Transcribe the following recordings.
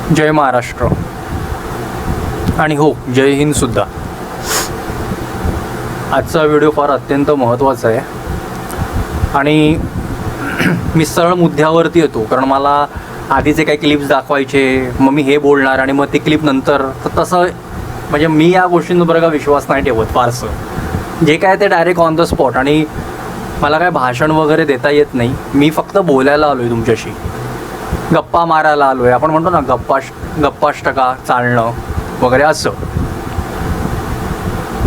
जय महाराष्ट्र आणि हो जय हिंद सुद्धा. आजचा व्हिडिओ फार अत्यंत महत्त्वाचा आहे आणि मी सरळ मुद्द्यावरती येतो, कारण मला आधीचे काही क्लिप्स दाखवायचे, मग मी हे बोलणार आणि मग ती क्लिप नंतर. तर तसं म्हणजे मी या गोष्टींवर बरं का विश्वास नाही ठेवत फारसं. जे काय ते डायरेक्ट ऑन द स्पॉट, आणि मला काय भाषण वगैरे देता येत नाही. मी फक्त बोलायला आलो आहे तुमच्याशी, गप्पा मारायला आलो आहे. आपण म्हणतो ना गप्पाष्टका चालणं वगैरे असं.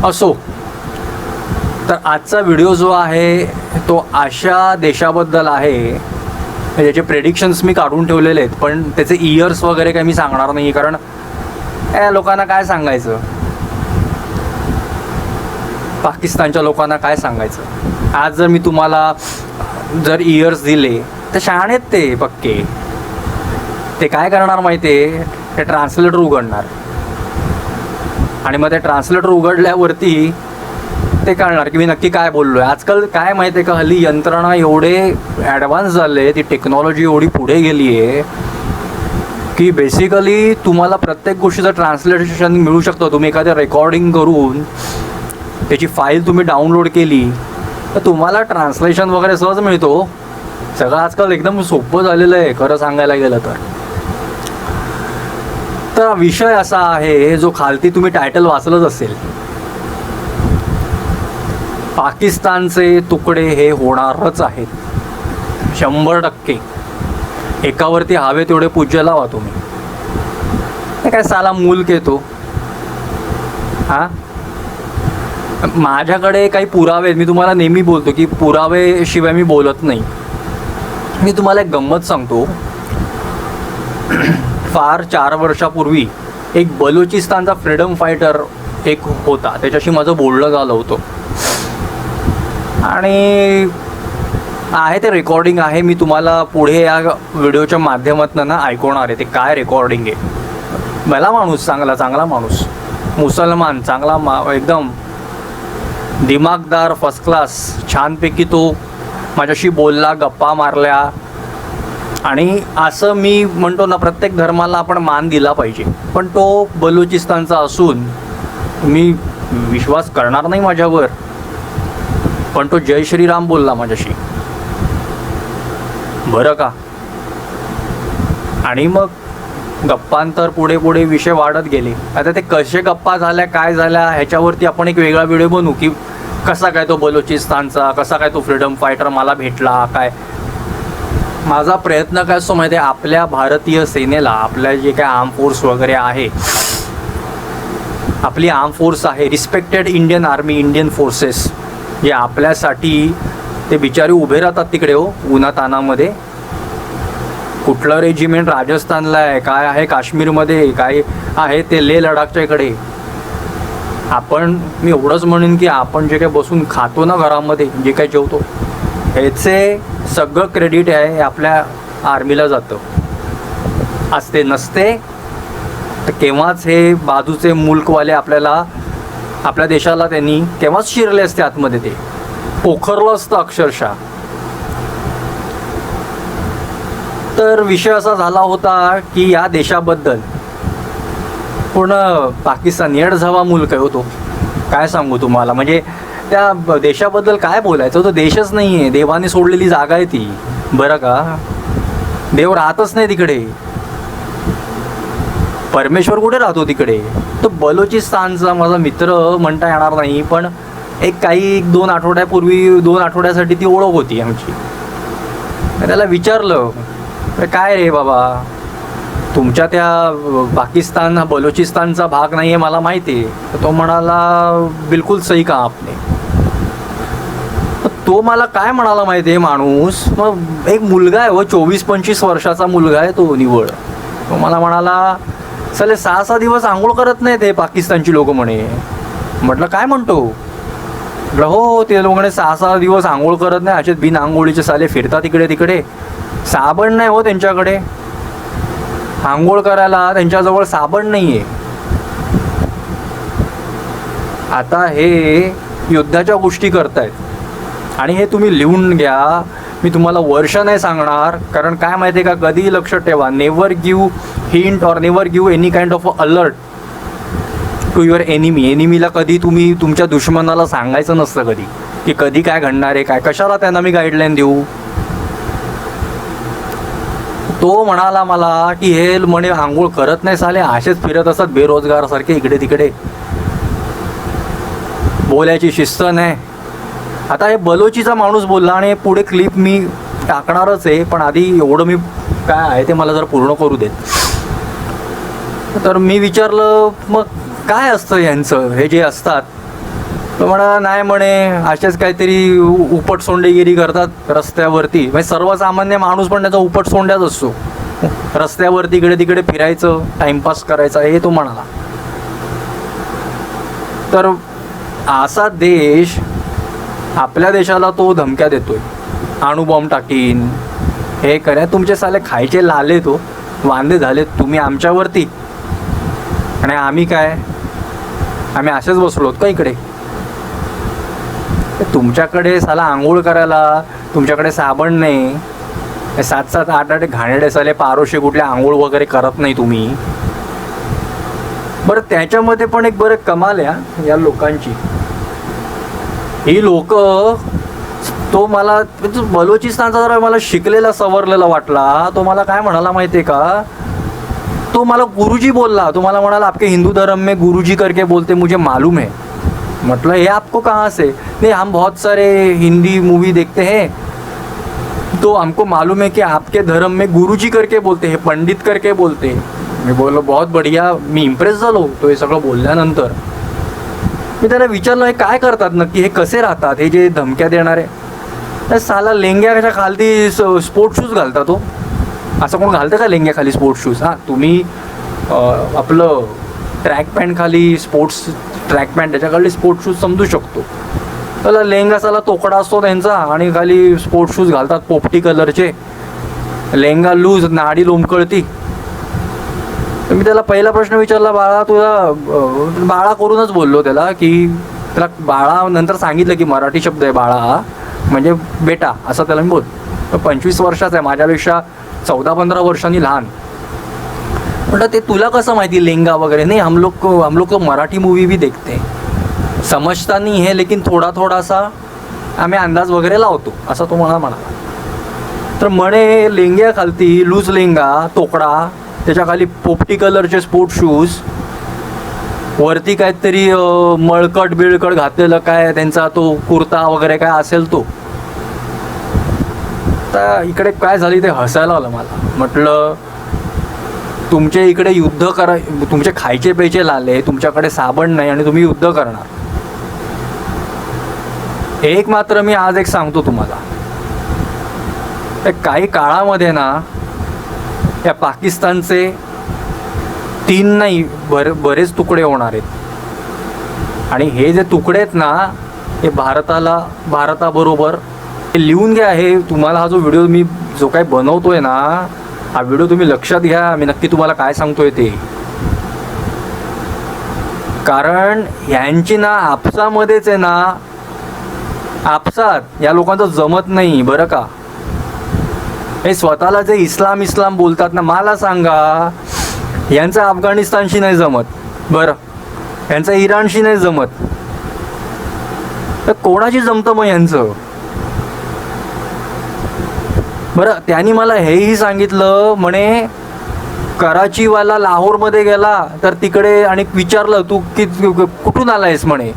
असो, तर आजचा व्हिडिओ जो आहे तो अशा देशाबद्दल आहे ज्याचे प्रेडिक्शन्स मी काढून ठेवलेले आहेत, पण त्याचे इयर्स वगैरे काही मी सांगणार नाही, कारण या लोकांना काय सांगायचं, पाकिस्तानच्या लोकांना काय सांगायचं. आज जर मी तुम्हाला जर इयर्स दिले तर शहाणे आहेत ते पक्के. ते काय करणार माहिती आहे, ते ट्रान्सलेटर उघडणार आणि मग ते ट्रान्सलेटर उघडल्यावरती ते कळणार की मी नक्की काय बोललो आहे. आजकाल काय माहिती आहे का, हल्ली यंत्रणा एवढे ॲडव्हान्स झाले, ती टेक्नॉलॉजी एवढी पुढे गेली आहे की बेसिकली तुम्हाला प्रत्येक गोष्टीचं ट्रान्सलेशन मिळू शकतं. तुम्ही एखाद्या रेकॉर्डिंग करून त्याची फाईल तुम्ही डाउनलोड केली तर तुम्हाला ट्रान्सलेशन वगैरे सहज मिळतो. सगळं आजकाल एकदम सोपं झालेलं आहे खरं सांगायला गेलं तर. तर विषय असा आहे, जो खालती तुम्ही टायटल वाचलंच असेल, पाकिस्तानचे तुकडे हे होणारच आहेत 100%. एकावरती हवे तेवढे पूज्य लावा तुम्ही. हे काय साला मुल्क येतो. हां, माझ्याकडे काही पुरावे, मी तुम्हाला नेहमी बोलतो की पुरावे शिवाय मी बोलत नाही. मी तुम्हाला एक गंमत सांगतो. फार 4 वर्षापूर्वी एक बलुचिस्तानचा फ्रीडम फायटर एक होता, त्याच्याशी माझं बोलणं झालं होतं आणि आहे ते रेकॉर्डिंग आहे. मी तुम्हाला पुढे या व्हिडिओच्या माध्यमातून ना ऐकवणार आहे ते काय रेकॉर्डिंग आहे. मला माणूस चांगला माणूस, मुसलमान, चांगला एकदम दिमागदार, फर्स्ट क्लास, छानपैकी तो माझ्याशी बोलला, गप्पा मारल्या. आणि असं मी म्हणतो ना, प्रत्येक धर्माला आपण मान दिला पाहिजे. पण तो बलुचिस्तानचा असून मी विश्वास करणार नाही माझ्यावर, पण तो जय श्रीराम बोलला माझ्याशी, बरं का. आणि मग गप्पांतर पुढे पुढे विषय वाढत गेले. आता ते कसे गप्पा झाल्या, काय झाल्या, ह्याच्यावरती आपण एक वेगळा व्हिडिओ बनवू की कसा काय तो बलुचिस्तानचा, कसा काय तो फ्रीडम फायटर मला भेटला. काय माझा प्रयत्न काय असतो माहिती आहे, आपल्या भारतीय सेनेला, आपल्या जे काय आर्म फोर्स वगैरे आहे, आपली आर्म फोर्स आहे, respected Indian army, Indian forces, जे आपल्यासाठी ते बिचारे उभे राहतात तिकडे हो उन्हातानामध्ये. कुठलं रेजिमेंट राजस्थानला आहे, काय आहे काश्मीरमध्ये, काय आहे ते लेह लडाखच्या इकडे. मी एवढंच म्हणेन की आपण जे काही बसून खातो ना घरामध्ये, जे काही जेवतो, ह्याचे सगळं क्रेडिट आहे आपल्या आर्मीला जातं. असते नसते तर केव्हाच हे बाजूचे मुल्कवाले आपल्या देशाला त्यांनी केव्हाच शिरले असते आतमध्ये, ते पोखरलं असतं अक्षरशः. तर विषय असा झाला होता की या देशाबद्दल पूर्ण पाकिस्तान येडझावा मुल्क आहे होतो. काय सांगू तुम्हाला, म्हणजे त्या देशाबद्दल काय बोलायचं. तो देशच नाही आहे, देवाने सोडलेली जागा आहे ती, बरं का. देव राहतच नाही तिकडे, परमेश्वर कुठे राहतो तिकडे. तो बलुचिस्तानचा माझा मित्र म्हणता येणार नाही, पण एक 2 आठवड्यापूर्वी, 2 आठवड्यासाठी ती ओळख होती आमची. त्याला विचारलं, काय रे बाबा, तुमच्या त्या पाकिस्तान हा बलुचिस्तानचा भाग नाही आहे मला माहिती आहे. तर तो म्हणाला बिलकुल सही का आपने. तो मला काय म्हणाला माहिती आहे माणूस, मग एक मुलगा आहे हो, 24-25 वर्षाचा मुलगा आहे तो निवळ. तो मला म्हणाला, चले 6-6 दिवस आंघोळ करत नाही ते पाकिस्तानची लोक म्हणे. म्हटलं काय म्हणतो. म्हटलं हो, ते लोक म्हणे 6-6 दिवस आंघोळ करत नाही, असेच बिन आंघोळीचे साले फिरतात इकडे तिकडे. साबण नाही हो त्यांच्याकडे, आंघोळ करायला त्यांच्याजवळ साबण नाही आहे. आता हे युद्धाच्या गोष्टी करतायत आणि हे तुम्ही लिहून घ्या मी तुम्हाला वर्ष नाही सांगणार, कारण काय माहिती आहे का, कधीही लक्षात ठेवा, never give hint or never give any kind of alert to your एनिमीला कधी तुम्ही तुमच्या दुश्मनाला सांगायचं नसतं कधी, की कधी काय घडणार आहे, काय कशाला त्यांना मी गाईडलाईन देऊ. तो म्हणाला मला की हे म्हणे आंघोळ करत नाही साले, असेच फिरत असतात बेरोजगारासारखे इकडे तिकडे, बोलायची शिस्त नाही. आता हे बलोचीचा माणूस बोलला आणि पुढे क्लिप मी टाकणारच आहे, पण आधी एवढं मी काय आहे ते मला जरा पूर्ण करू देत. तर मी विचारलं मग काय असतं यांचं हे जे असतात. तर म्हणा नाही म्हणे असेच काहीतरी उपटसोंडेगिरी करतात रस्त्यावरती, म्हणजे सर्वसामान्य माणूस पण त्याचा उपटसोंड्याच असतो, रस्त्यावरती इकडे तिकडे फिरायचं, टाइमपास करायचा, हे तो म्हणाला. तर असा देश आपल्या देशाला तो धमक्या देतोय, अणुबॉम्ब टाकीन, हे करा, तुमचे साले खायचे लाले तो वांदे झाले तुम्ही आमच्यावरती, आणि आम्ही काय, आम्ही असेच बसलोत का इकडे. तुमच्याकडे साला आंघोळ करायला तुमच्याकडे साबण नाही, 7-7, 8-8 घाणेरडे साले पारोशे कुठले आंघोळ वगैरे करत नाही तुम्ही. बरं त्याच्यामध्ये पण एक बरं कमाल आहे या लोकांची. ही लोक, तो मला बलोचिस्तानचा जरा मला शिकलेला सवरलेला वाटला. तो मला काय म्हणाला माहिती आहे का, तो मला गुरुजी बोलला. तो मला म्हणाला आपके हिंदू धर्म में गुरुजी करके बोलते मुझे मालूम है. मतलब ये आपको कहाँ से, नहीं हम बहुत सारे हिंदी मूवी देखते हैं तो हमको मालूम है कि आपके धर्म में गुरुजी करके बोलते हैं, पंडित करके बोलते हैं. मी बोललो बहुत बढ़िया, मी इम्प्रेस झालो तो हे सगळं बोलल्यानंतर. मी त्याला विचारलं हे काय करतात नक्की, हे कसे राहतात हे जे धमक्या देणारे. साला लेंग्याच्या खाली स्पोर्ट शूज घालता तो, असं कोण घालतं का लेंग्याखाली स्पोर्ट्स शूज. हां तुम्ही आपलं ट्रॅक पॅन्ट खाली स्पोर्ट्स ट्रॅक पॅन्ट त्याच्याखाली स्पोर्ट्स शूज समजू शकतो. त्याला लेंगा साला तोकडा असतो त्यांचा आणि खाली स्पोर्ट्स शूज घालतात पोपटी कलरचे, लेंगा लूज, नाडी लोंबकळती. तर मी त्याला पहिला प्रश्न विचारला, बाळा तुला, बाळा करूनच बोललो त्याला, की त्याला बाळा नंतर सांगितलं की मराठी शब्द आहे बाळा म्हणजे बेटा असं त्याला मी बोल. 25 वर्षाचा आहे, माझ्यापेक्षा 14-15 वर्षांनी लहान. म्हटलं ते तुला कसं माहिती लेंगा वगैरे. नाही हम लोग तो मराठी मूवी भी देखते, समजता नहीं है लेकिन थोड़ा सा आम्ही अंदाज वगैरे लावतो, असं तो म्हणाला. तर म्हणे लेंग्या खालती लूज लेंगा तोकडा, त्याच्याखाली पोपटी कलरचे स्पोर्ट शूज, वरती काहीतरी मळकट बिळकट घातलेलं काय त्यांचा तो कुर्ता वगैरे काय असेल तो. तर इकडे काय झाली ते हसायला आलं मला. म्हटलं तुमच्या इकडे युद्ध करा, तुमचे खायचे प्यायचे लाले, तुमच्याकडे साबण नाही आणि तुम्ही युद्ध करणार. एक मात्र मी आज एक सांगतो तुम्हाला, काही काळामध्ये ना या पाकिस्तानचे 3 नाही बरेच तुकडे होणार आहेत. आणि हे जे तुकडे आहेत ना हे भारताबरोबर हे लिहून घ्या. हे तुम्हाला हा जो व्हिडिओ मी जो काही बनवतोय ना, हा व्हिडिओ तुम्ही लक्षात घ्या, मी नक्की तुम्हाला काय सांगतोय ते. कारण यांची ना आपसामध्येच आहे ना, आपसात या लोकांचं जमत नाही बरं का. हे स्वतःला जे इस्लाम बोलतात ना, मला सांगा यांचं अफगाणिस्तानशी नाही जमत बरं, यांचं इराणशी नाही जमत, तर कोणाशी जमतं मग यांचं बरं. त्यांनी मला हेही सांगितलं, म्हणे कराचीवाला लाहोरमध्ये गेला तर तिकडे आणि विचारलं तू कुठून आला आहेस म्हणे,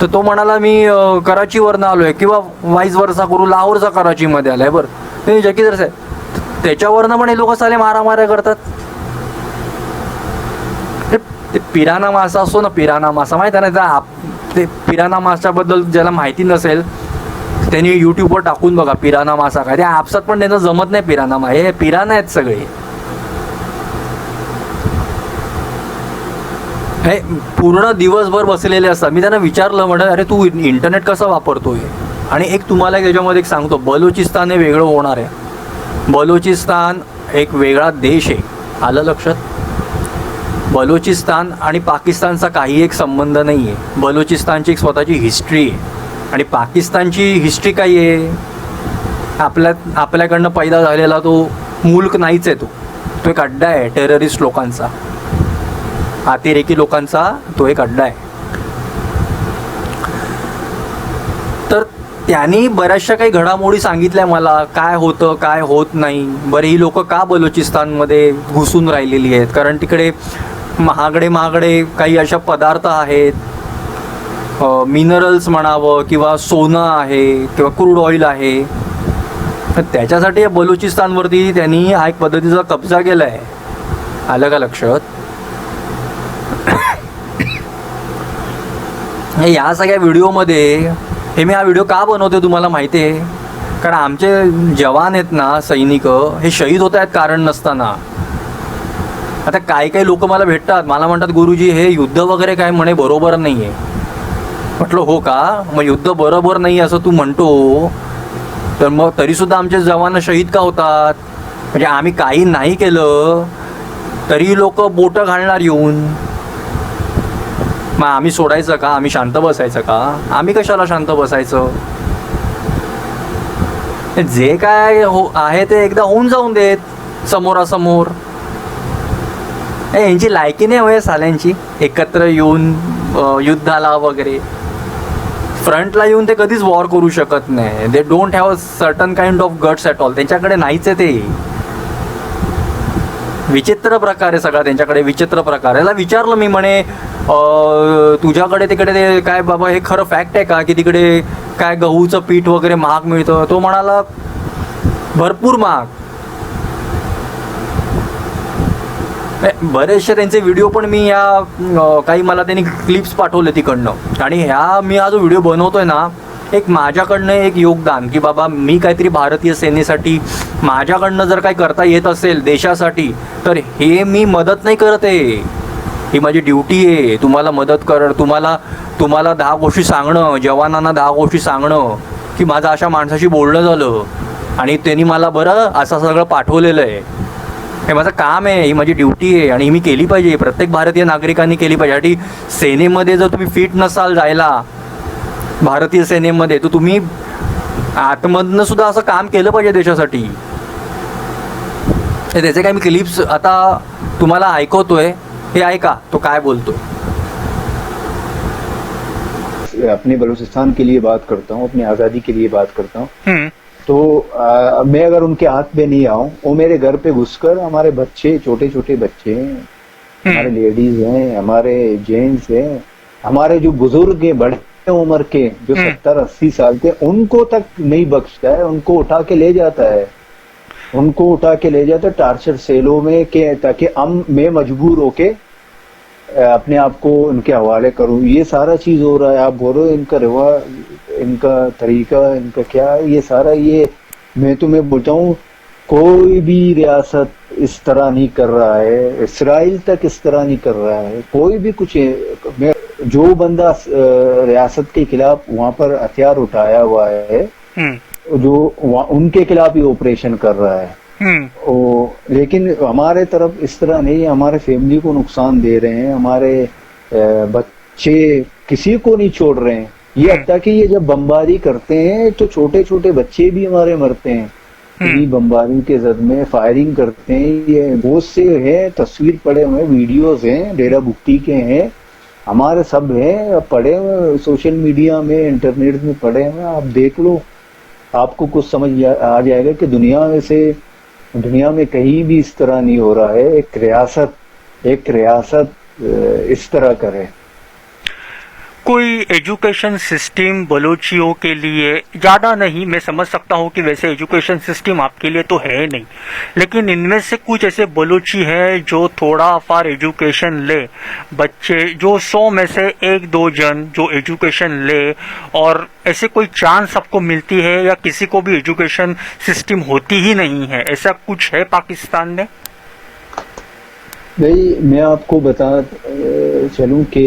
तर तो म्हणाला मी कराचीवरनं आलो आहे, किंवा वाईस वर्सा करू लाहोरचा कराचीमध्ये आला आहे. बरं ते जकीदर साहेब त्याच्यावरनं पण हे लोक साले मारामाऱ्या करतात. ते पिराना मासा असतो ना, पिराना मासा माहीत आहे ना, ते पिराना माशाबद्दल ज्याला माहिती नसेल त्यांनी यूट्यूबवर टाकून बघा पिराना मासा काय. त्या आपसात पण त्यांना जमत नाही पिराना मा, हे पिराना आहेत सगळे. हे पूर्ण दिवसभर बसलेले असतात. मी त्यांना विचारलं, म्हटलं अरे तू इंटरनेट कसं वापरतोय. आणि एक तुम्हाला याच्यामध्ये एक सांगतो, बलोचिस्तान हे वेगळं होणार आहे. बलोचिस्तान एक वेगळा देश आहे, आलं लक्षात. बलोचिस्तान आणि पाकिस्तानचा काही एक संबंध नाही आहे. बलोचिस्तानची एक स्वतःची हिस्ट्री आहे आणि पाकिस्तानची हिस्ट्री काय आहे, आपल्याकडनं पैदा झालेला तो मुल्क नाहीच आहे, तो एक अड्डा आहे टेररिस्ट लोकांचा, अतिरेकी लोकांचा तो एक अड्डा आहे. तर त्यांनी बऱ्याचशा काही घडामोडी सांगितल्या मला, काय होतं काय होत नाही. बरं, ही लोक का बलुचिस्तानमध्ये घुसून राहिलेली आहेत, कारण तिकडे महागडे काही अशा पदार्थ आहेत, मिनरल्स म्हणावं किंवा सोनं आहे किंवा क्रूड ऑइल आहे, तर त्याच्यासाठी या बलुचिस्तानवरती त्यांनी हा एक पद्धतीचा कब्जा केला आहे. आलं का लक्षात? या सगळ्या व्हिडिओमध्ये मी हा व्हिडिओ का बनवते तुम्हाला माहिती आहे, कारण आमचे जवान आहेत ना, सैनिक, हे शहीद होत आहेत कारण नसताना. आता काही लोक मला भेटतात, मला म्हणतात गुरुजी हे युद्ध वगैरे काय म्हणे बरोबर नाही आहे. म्हटलं हो का, मग युद्ध बरोबर नाही असं तू म्हणतो, तर मग तरीसुद्धा आमचे जवान शहीद का होतात? म्हणजे आम्ही काही नाही केलं तरी लोक बोटं घालणार येऊन. मग आम्ही सोडायचं का? आम्ही शांत बसायचं का? आम्ही कशाला शांत बसायचं? जे काय आहे ते एकदा होऊन जाऊन देत समोरासमोर. यांची लायकी नाही होय साल्यांची एकत्र येऊन युद्धाला वगैरे. फ्रंटला येऊन ते कधीच वॉर करू शकत नाही. They don't have a certain kind of guts at all. त्यांच्याकडे नाहीच आहे ते. विचित्र प्रकार आहे सगळा त्यांच्याकडे, विचित्र प्रकार. याला विचारलं मी, म्हणे तुझ्याकडे तिकडे ते काय बाबा हे खरं फॅक्ट आहे का की तिकडे काय गहूचं पीठ वगैरे महाग मिळतं? तो म्हणाला भरपूर महाग. बरेचसे त्यांचे व्हिडिओ पण मी काही मला त्यांनी क्लिप्स पाठवले तिकडनं. आणि मी हा जो व्हिडिओ बनवतोय ना, एक माझ्याकडनं एक योगदान की बाबा मी काहीतरी भारतीय सेनेसाठी माझ्याकडनं जर काही करता येत असेल देशासाठी, तर हे मी मदत नाही करत आहे, ही माझी ड्युटी आहे. तुम्हाला मदत तुम्हाला 10 गोष्टी सांगणं, जवानांना 10 गोष्टी सांगणं की माझं अशा माणसाशी बोलणं झालं आणि त्यांनी मला बरं असं सगळं पाठवलेलं आहे. हे माझं काम आहे, ही माझी ड्युटी आहे आणि मी केली पाहिजे. प्रत्येक भारतीय नागरिकांनी केली पाहिजे. आणि सेनेमध्ये जर तुम्ही फिट नसाल जायला भारतीय सेनेमध्ये, तर तुम्ही आतमधनं सुद्धा असं काम केलं पाहिजे देशासाठी. त्याचे काही मी क्लिप्स आता तुम्हाला ऐकवतोय, हे ऐका तो काय बोलतो. अपने बलूचिस्तान के लिए बात करता हूँ, अपनी आज़ादी के लिए बात करता हूँ. तो मैं अगर उनके हाथ में नहीं आऊं, वो मेरे घर पे घुसकर हमारे बच्चे, छोटे छोटे बच्चे हैं, हमारे लेडीज हैं, हमारे जेंट्स हैं, हमारे जो बुजुर्ग हैं बड़े उम्र के जो 70-80 साल के, उनको तक नहीं बख्शता है. उनको उठा के ले जाता है, उनको उठा के ले जाता है टार्चर सेलों में के, ताकि मैं मजबूर होके अपने आप को उनके हवाले करूं. ये सारा चीज हो रहा है. आप बोलो इनका रिवाज, इनका तरीका, इनका क्या, ये सारा, ये मैं तुम्हें बोलता हूँ कोई भी रियासत इस तरह नहीं कर रहा है. इसराइल तक इस तरह नहीं कर रहा है. कोई भी कुछ जो बंदा रियासत के खिलाफ वहां पर हथियार उठाया हुआ है, जो उनके खिलाफ ही ऑपरेशन कर रहा है. लेकिन हमारे तरफ इस तरह नहीं है. हमारे फैमिली को नुकसान दे रहे हैं, हमारे बच्चे किसी को नहीं छोड़ रहे हैं. ये अब तक ये जब बमबारी करते हैं तो छोटे छोटे बच्चे भी हमारे मरते हैं. बमबारी के जद में फायरिंग करते हैं. ये बहुत से हैं, तस्वीर पड़े हुए, वीडियोस हैं, डेरा बुक्ति के हैं, हमारे सब हैं, पड़े हुए सोशल मीडिया में, इंटरनेट में पड़े हुए. आप देख लो, आपको कुछ समझ आ जाएगा कि दुनिया में कहीं भी इस तरह नहीं हो रहा है. एक रियासत इस तरह करे. कोई एजुकेशन सिस्टम बलोचियों के लिए ज़्यादा नहीं, मैं समझ सकता हूँ कि वैसे एजुकेशन सिस्टम आपके लिए तो है नहीं, लेकिन इनमें से कुछ ऐसे बलोची हैं जो थोड़ा फार एजुकेशन ले, बच्चे जो 100 में से 1-2 जन जो एजुकेशन ले, और ऐसे कोई चांस सबको मिलती है या किसी को भी एजुकेशन सिस्टम होती ही नहीं है, ऐसा कुछ है पाकिस्तान में? भाई मैं आपको बता चलूं कि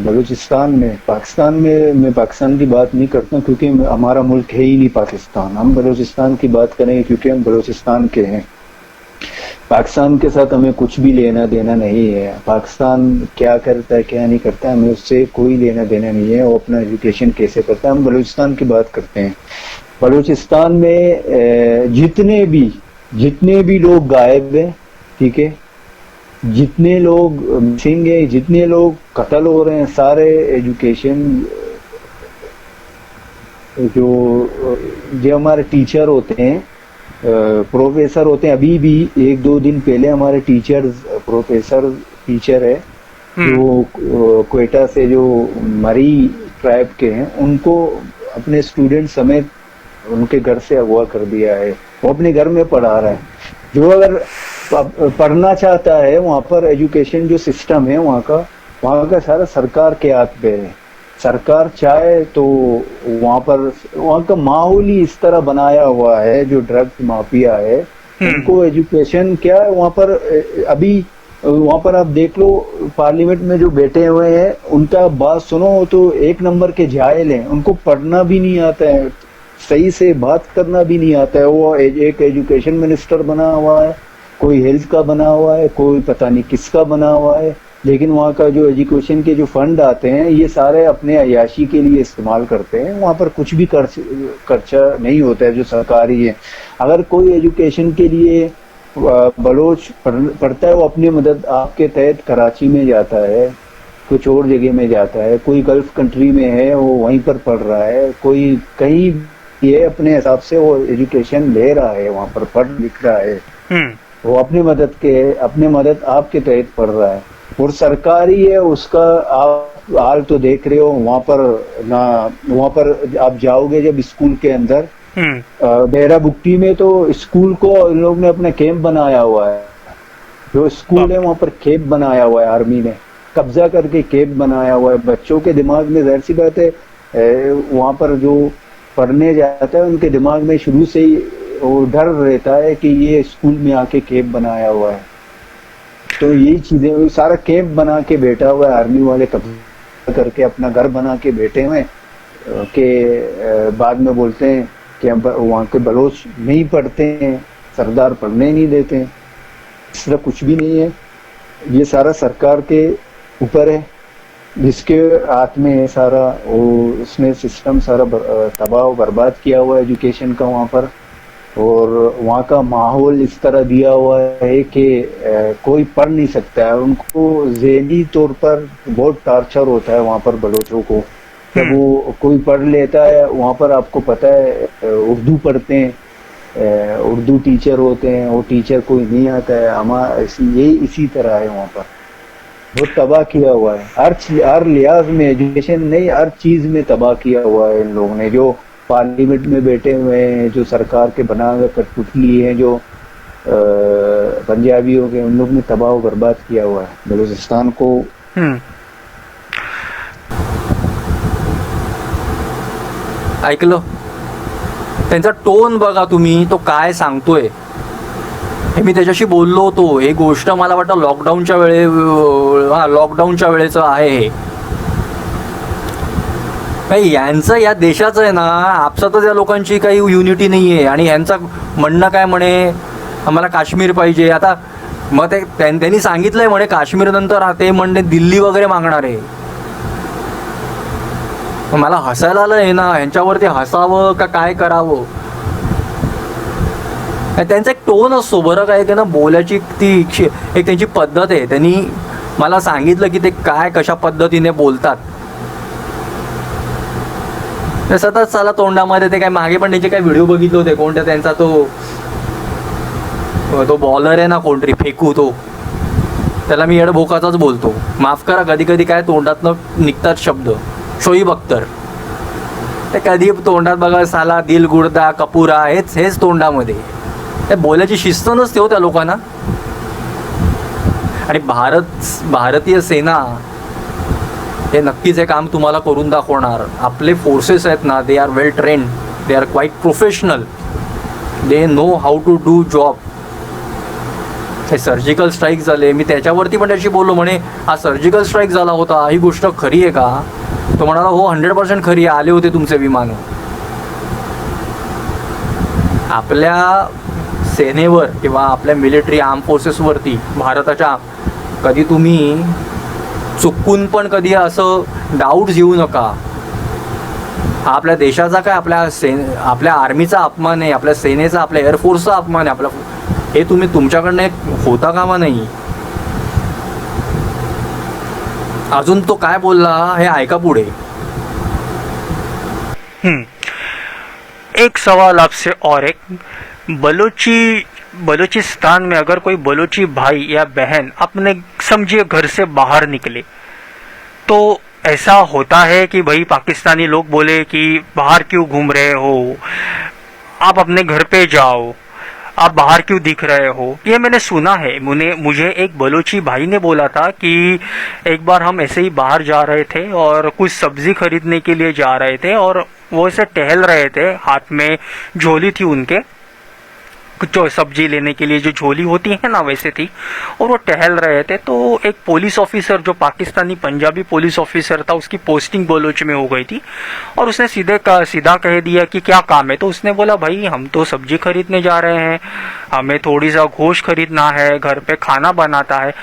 बलूचिस्तान में, पाकिस्तान में, मैं पाकिस्तान की बात नहीं करता क्योंकि हमारा मुल्क है ही नहीं पाकिस्तान. हम बलूचिस्तान की बात करेंगे क्योंकि हम बलूचिस्तान के हैं. पाकिस्तान के साथ हमें कुछ भी लेना देना नहीं है. पाकिस्तान क्या करता है क्या नहीं करता है हमें उससे कोई लेना देना नहीं है. वो अपना एजुकेशन कैसे करता है, हम बलूचिस्तान की बात करते हैं. बलूचिस्तान में जितने भी लोग गायब हैं, ठीक है, जितने लोग मिसिंग है, जितने लोग कत्ल हो रहे हैं, सारे एजुकेशन जो हमारे टीचर होते हैं, प्रोफेसर होते हैं, अभी भी 1-2 दिन पहले हमारे टीचर है जो क्वेटा से जो मरी ट्राइब के हैं, उनको अपने स्टूडेंट समेत उनके घर से अगवा कर दिया है। वो अपने घर में पढ़ा रहा है। जो अगर पढ़ना चाहता है, वहाँ पर एजुकेशन जो सिस्टम है वहाँ का सारा सरकार के हाथ पे है। सरकार चाहे तो वहाँ का माहौल ही इस तरह बनाया हुआ है, जो ड्रग्स माफिया है उनको एजुकेशन क्या है वहाँ पर। अभी वहाँ पर आप देख लो, पार्लियामेंट में जो बैठे हुए हैं उनका बात सुनो तो 1 नंबर के जाहिल हैं, उनको पढ़ना भी नहीं आता है, सही से बात करना भी नहीं आता है। वो एक एजुकेशन मिनिस्टर बना हुआ है, कोई हेल्थ का बना हुआ है, कोई पता नहीं किसका बना हुआ है, लेकिन वहाँ का जो एजुकेशन के जो फंड आते हैं ये सारे अपने अयाशी के लिए इस्तेमाल करते हैं। वहाँ पर कुछ भी खर्चा नहीं होता है जो सरकारी है। अगर कोई एजुकेशन के लिए बलोच पढ़ता है, वो अपनी मदद आपके तहत कराची में जाता है, कुछ और जगह में जाता है, कोई गल्फ कंट्री में है वो वहीं पर पढ़ रहा है, कोई कहीं ये अपने हिसाब से वो एजुकेशन ले रहा है, वहाँ पर पढ़ लिख रहा है, वो अपनी मदद आपके तहत पढ़ रहा है। और सरकारी है उसका आप हाल तो देख रहे हो। वहाँ पर आप जाओगे जब स्कूल के अंदर, डेरा बुक्टी में तो स्कूल को इन लोग ने अपना कैंप बनाया हुआ है। जो स्कूल है वहाँ पर कैंप बनाया हुआ है, आर्मी ने कब्जा करके कैंप बनाया हुआ है। बच्चों के दिमाग में जाहिर सी बात है, वहाँ पर जो पढ़ने जाता है उनके दिमाग में शुरू से ही वो डर रहता है कि ये स्कूल में आके कैंप बनाया हुआ है। तो यही चीजें, सारा कैंप बना के बैठा हुआ है, आर्मी वाले कब्जा करके अपना घर बना के बैठे हुए के बाद में बोलते हैं कि वहाँ के बलोच नहीं पढ़ते हैं, सरदार पढ़ने नहीं देते हैं। इस तरह कुछ भी नहीं है, ये सारा सरकार के ऊपर है, जिसके हाथ में है सारा। वो उसने सिस्टम सारा तबाह बर्बाद किया हुआ है एजुकेशन का वहाँ पर। और वहाँ का माहौल इस तरह दिया हुआ है कि कोई पढ़ नहीं सकता है। उनको ज़हनी तौर पर बहुत टार्चर होता है वहाँ पर बलोचों को। जब वो कोई पढ़ लेता है वहाँ पर, आपको पता है उर्दू पढ़ते हैं, उर्दू टीचर होते हैं, वो टीचर कोई नहीं आता है। हमारा इसी तरह है वहाँ पर, बहुत तबाह किया हुआ है हर लिहाज में। एजुकेशन नहीं, हर चीज़ में तबाह किया हुआ है इन लोगों ने। जो पार्लियामेंट में बैठे हुए हैं, जो सरकार के बना हुए कठपुतली हैं, जो पंजाबियों के, उन लोग ने तबाह बर्बाद किया हुआ है बलूचिस्तान को। ऐकलं त्यांचा टोन बघा तुम्ही, तो काय सांगतोय हे मी त्याच्याशी बोललो होतो। हे गोष्ट मला वाटतं लॉकडाऊनच्या वेळेचं आहे हे। काही यांचं या देशाचं आहे ना, आपसातच या लोकांची काही युनिटी नाही आहे। आणि यांचं म्हणणं काय म्हणे, आम्हाला काश्मीर पाहिजे। आता मग ते त्यांनी सांगितलंय म्हणे काश्मीर नंतर ते म्हणणे दिल्ली वगैरे मागणार आहे। मला हसायला आलंय ना, ह्यांच्यावरती हसावं का काय करावं। त्यांचा एक टोन असतो बरं, काय ना बोलायची ती एक त्यांची पद्धत आहे। त्यांनी मला सांगितलं की ते काय कशा पद्धतीने बोलतात। सतत साला तोंडामध्ये ते काय, मागे पण त्यांचे काय व्हिडिओ बघितले होते, कोणत्या त्यांचा तो बॉलर आहे ना कोणतरी फेकू, तो त्याला मी येडभोकाचाच बोलतो, माफ करा। कधी कधी काय तोंडातनं निघतात शब्द। शोईब अख्तर ते कधी तोंडात बघा साला दिल गुडदा कपुरा हेच तोंडामध्ये। ते बोलायची शिस्त नसते हो त्या लोकांना। आणि भारतीय सेना हे नक्कीच हे काम तुम्हाला करून दाखवणार। आपले फोर्सेस आहेत ना, they are well trained, they are quite professional, they know how to do job. हे सर्जिकल स्ट्राईक झाले, मी त्याच्यावरती पण त्याशी बोललो, म्हणे हा सर्जिकल स्ट्राईक झाला होता, ही गोष्ट खरी आहे का? तो म्हणाला हो 100% खरी आहे, आले होते तुमचे विमान। आपल्या सेनेवर किंवा आपल्या मिलिटरी आर्म फोर्सेसवरती भारताच्या कधी तुम्ही चुकून पण कधी असं डाऊट्स येऊ नका आपल्या देशाचा काय, आपल्या आर्मीचा अपमान आहे, आपल्या सेनेचा, आपल्या एअरफोर्सचा अपमान आहे, हे तुम्ही तुमच्याकडनं एक होता कामा नाही. अजून तो काय बोलला हे ऐका पुढे. एक सवाल आपसे और एक, बलूचिस्तान में अगर कोई बलूची भाई या बहन अपने समझिए घर से बाहर निकले तो ऐसा होता है कि भाई पाकिस्तानी लोग बोले कि बाहर क्यों घूम रहे हो, आप अपने घर पे जाओ, आप बाहर क्यों दिख रहे हो. ये मैंने सुना है. मुझे एक बलूची भाई ने बोला था कि एक बार हम ऐसे ही बाहर जा रहे थे और कुछ सब्जी खरीदने के लिए जा रहे थे और वो ऐसे टहल रहे थे, हाथ में झोली थी उनके, जो सब्जी लेने के लिए जो झोली होती है ना वैसे थी, और वो टहल रहे थे. तो एक पुलिस ऑफिसर जो पाकिस्तानी पंजाबी पुलिस ऑफिसर था, उसकी पोस्टिंग बलोच में हो गई थी और उसने सीधा कह दिया कि क्या काम है. तो उसने बोला भाई हम तो सब्जी खरीदने जा रहे हैं, हमें थोड़ी सा गोश्त खरीदना है, घर पे खाना बनाता है.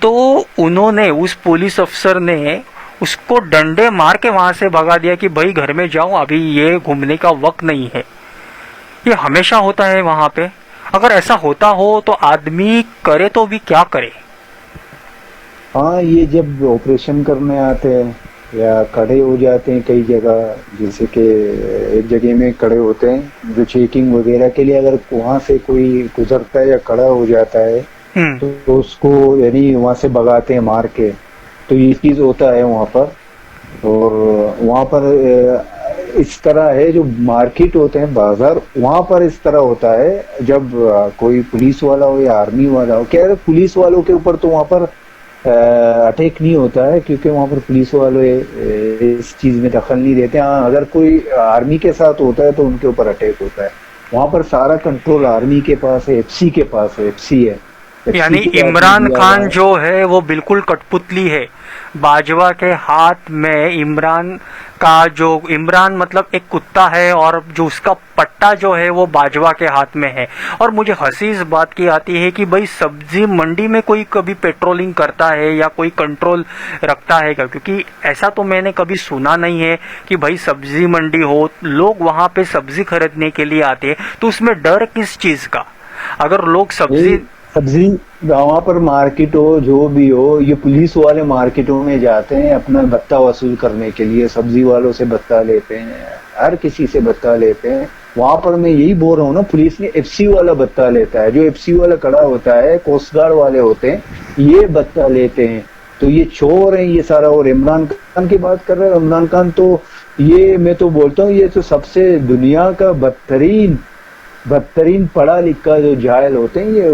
तो उन्होंने, उस पुलिस अफसर ने उसको डंडे मार के वहां से भगा दिया कि भाई घर में जाओ, अभी ये घूमने का वक्त नहीं है. ये हमेशा होता है वहां पे. अगर ऐसा होता हो तो आदमी करे तो भी क्या करे. हाँ, ये जब ऑपरेशन करने आते हैं या खड़े हो जाते हैं कई जगह, जैसे कि एक जगह में खड़े होते हैं जो चेकिंग वगैरह के लिए, अगर वहां से कोई गुजरता है या खड़ा हो जाता है तो उसको यानी वहां से भगाते हैं मार के. तो ये चीज होता है वहां पर. और वहां पर इस तरह है, जो मार्केट होते हैं बाजार, वहां पर इस तरह होता है जब कोई पुलिस वाला हो या आर्मी वाला हो. क्या पुलिस वालों के ऊपर तो वहां पर अटैक नहीं होता है, क्योंकि वहां पर पुलिस वाले इस चीज में दखल नहीं देते. हाँ, अगर कोई आर्मी के साथ होता है तो उनके ऊपर अटैक होता है. वहां पर सारा कंट्रोल आर्मी के पास है, एफसी के पास है. एफसी है, यानी इमरान खान जो है वो बिल्कुल कठपुतली है. बाजवा के हाथ में इमरान मतलब एक कुत्ता है और जो उसका पट्टा जो है वो बाजवा के हाथ में है. और मुझे हंसी इस बात की आती है कि भाई सब्जी मंडी में कोई कभी पेट्रोलिंग करता है या कोई कंट्रोल रखता है क्या? क्योंकि ऐसा तो मैंने कभी सुना नहीं है कि भाई सब्जी मंडी हो, लोग वहां पे सब्जी खरीदने के लिए आते हैं, तो उसमें डर किस चीज का? अगर लोग सब्जी वहां पर मार्केट हो, जो भी हो, ये पुलिस वाले मार्केटों में जाते हैं अपना भत्ता वसूल करने के लिए. सब्जी वालों से भत्ता लेते हैं, हर किसी से भत्ता लेते हैं. वहां पर मैं यही बोल रहा हूँ ना, पुलिस ने एफसी वाला भत्ता लेता है. जो एफसी वाला खड़ा होता है, कोस्ट गार्ड वाले होते हैं, ये भत्ता लेते हैं. तो ये चोर है ये सारा. और इमरान खान की बात कर रहे हैं, इमरान खान तो ये मैं तो बोलता हूँ ये तो सबसे दुनिया का बदतरीन पढ़ा लिखा जो जाहिल होते हैं, ये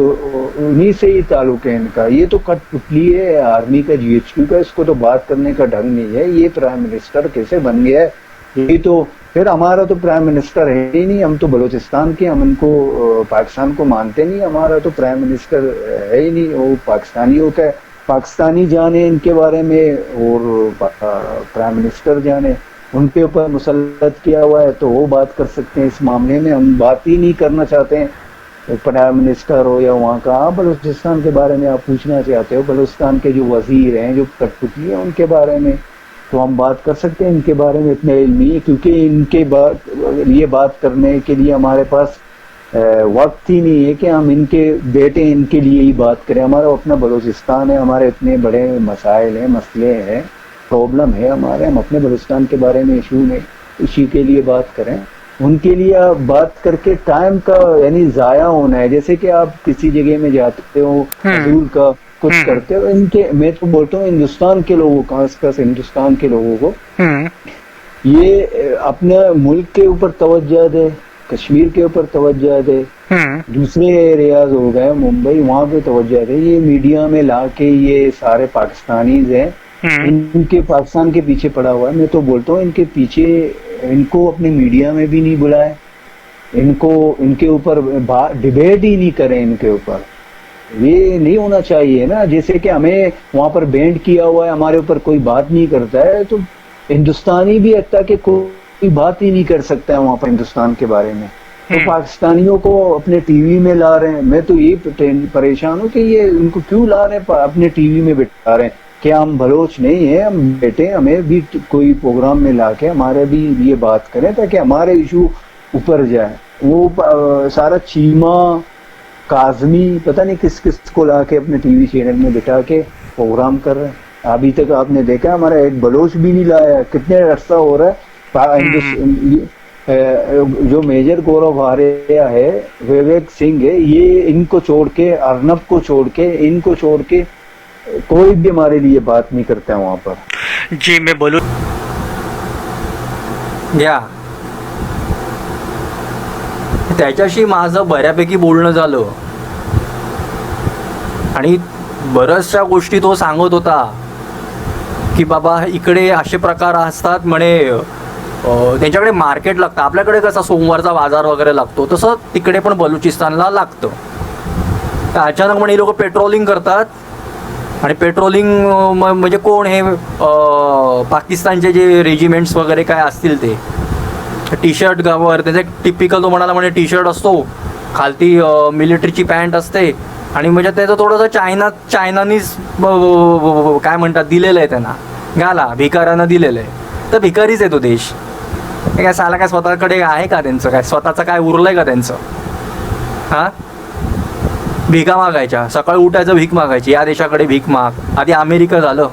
उन्हीं से ही ताल्लुक है इनका. ये तो कठपुतली है आर्मी का, जीएचक्यू का. इसको तो बात करने का ढंग नहीं है. ये प्राइम मिनिस्टर कैसे बन गया है? ये तो फिर हमारा तो प्राइम मिनिस्टर है ही नहीं. हम तो बलूचिस्तान के, हम इनको पाकिस्तान को मानते नहीं. हमारा तो प्राइम मिनिस्टर है ही नहीं, वो पाकिस्तानी होता है. पाकिस्तानी जाने इनके बारे में और प्राइम मिनिस्टर जाने. उनके ऊपर मुसल्लत किया हुआ है तो वो बात कर सकते हैं. इस मामले में हम बात ही नहीं करना चाहते हैं, प्राइम मिनिस्टर हो या वहाँ का. बलूचिस्तान के बारे में आप पूछना चाहते हो, बलूचिस्तान के जो वजीर हैं, जो कठपुतली है, उनके बारे में तो हम बात कर सकते हैं. इनके बारे में इतने इल्म नहीं है, क्योंकि ये बात करने के लिए हमारे पास वक्त ही नहीं है कि हम इनके बेटे इनके लिए ही बात करें. हमारा अपना बलूचिस्तान है, हमारे इतने बड़े मसाइल हैं, मसले हैं, प्रॉब्लम है हमारे. हम अपने बलूचिस्तान के बारे में इसी के लिए बात करें. उनके लिए आप बात करके टाइम का यानी जाया होना है. जैसे कि आप किसी जगह में जाते हो, हजूर का कुछ करते हो, मैं तो बोलता हूँ हिंदुस्तान के लोगों, खासकर हिंदुस्तान के लोगों को ये अपने मुल्क के ऊपर तवज्जो दे, कश्मीर के ऊपर तवज्जो दे, दूसरे एरियाज हो गए मुंबई, वहां पे तवज्जो दे. ये मीडिया में ला के ये सारे पाकिस्तानीज हैं, इनके पाकिस्तान के पीछे पड़ा हुआ है. मैं तो बोलता हूँ इनके पीछे, इनको अपने मीडिया में भी नहीं बुलाए, इनके ऊपर डिबेट ही नहीं करें. इनके ऊपर ये नहीं होना चाहिए ना. जैसे कि हमें वहां पर बैंड किया हुआ है, हमारे ऊपर कोई बात नहीं करता है, तो हिंदुस्तानी भी हत्ता कि कोई बात ही नहीं कर सकता है वहां पर हिंदुस्तान के बारे में. तो पाकिस्तानियों को अपने टीवी में ला रहे हैं. मैं तो ये परेशान हूँ कि ये उनको क्यों ला रहे हैं, अपने टीवी में बिठा रहे हैं. कि हम बलोच नहीं है, हम बेटे, हमें भी कोई प्रोग्राम में लाके हमारे भी ये बात करें ताकि हमारे इशू ऊपर जाए। वो सारा चीमा काजमी पता नहीं किस किस को लाके अपने टीवी चैनल में बिठा के प्रोग्राम कर रहे हैं। अभी तक आपने देखा हमारा एक बलोच भी नहीं लाया, कितने अरसा हो रहा है। जो मेजर गौरव आर्या है, विवेक सिंह है, ये इनको छोड़ के, अर्नब को छोड़ के, इनको छोड़ के कोई भी हमारे लिए बात नहीं करता है वहां पर। जी मैं बोलूँ घ्या, त्याच्याशी माझं बऱ्यापैकी बोलणं झालं आणि बऱ्याचशा गोष्टी तो सांगत होता की बाबा इकडे असे प्रकार असतात म्हणे, त्यांच्याकडे मार्केट लागतं, आपल्याकडे कसा सोमवारचा बाजार वगैरे लागतो तसं तिकडे पण बलुचिस्तानला लागतं। तर अचानक म्हणे लोक पेट्रोलिंग करतात आणि पेट्रोलिंग म्हणजे कोण हे पाकिस्तानचे जे रेजिमेंट्स वगैरे काय असतील ते टी शर्ट गावर त्याचे टिपिकल तो म्हणाला म्हणे टी शर्ट असतो, खालती मिलिटरीची पॅन्ट असते आणि म्हणजे त्याचं थोडंसं चायनानीज काय म्हणतात दिलेलं आहे त्यांना, घाला भिकाऱ्यांना दिलेलं आहे। तर भिकारीच आहे तो देश, हे काय साला काय स्वतःकडे आहे का त्यांचं, काय स्वतःचं काय उरलंय का त्यांचं? हां, भिका मागायच्या, सकाळी उठायचं भीक मागायची, या देशाकडे भीक माग, आधी अमेरिका झालं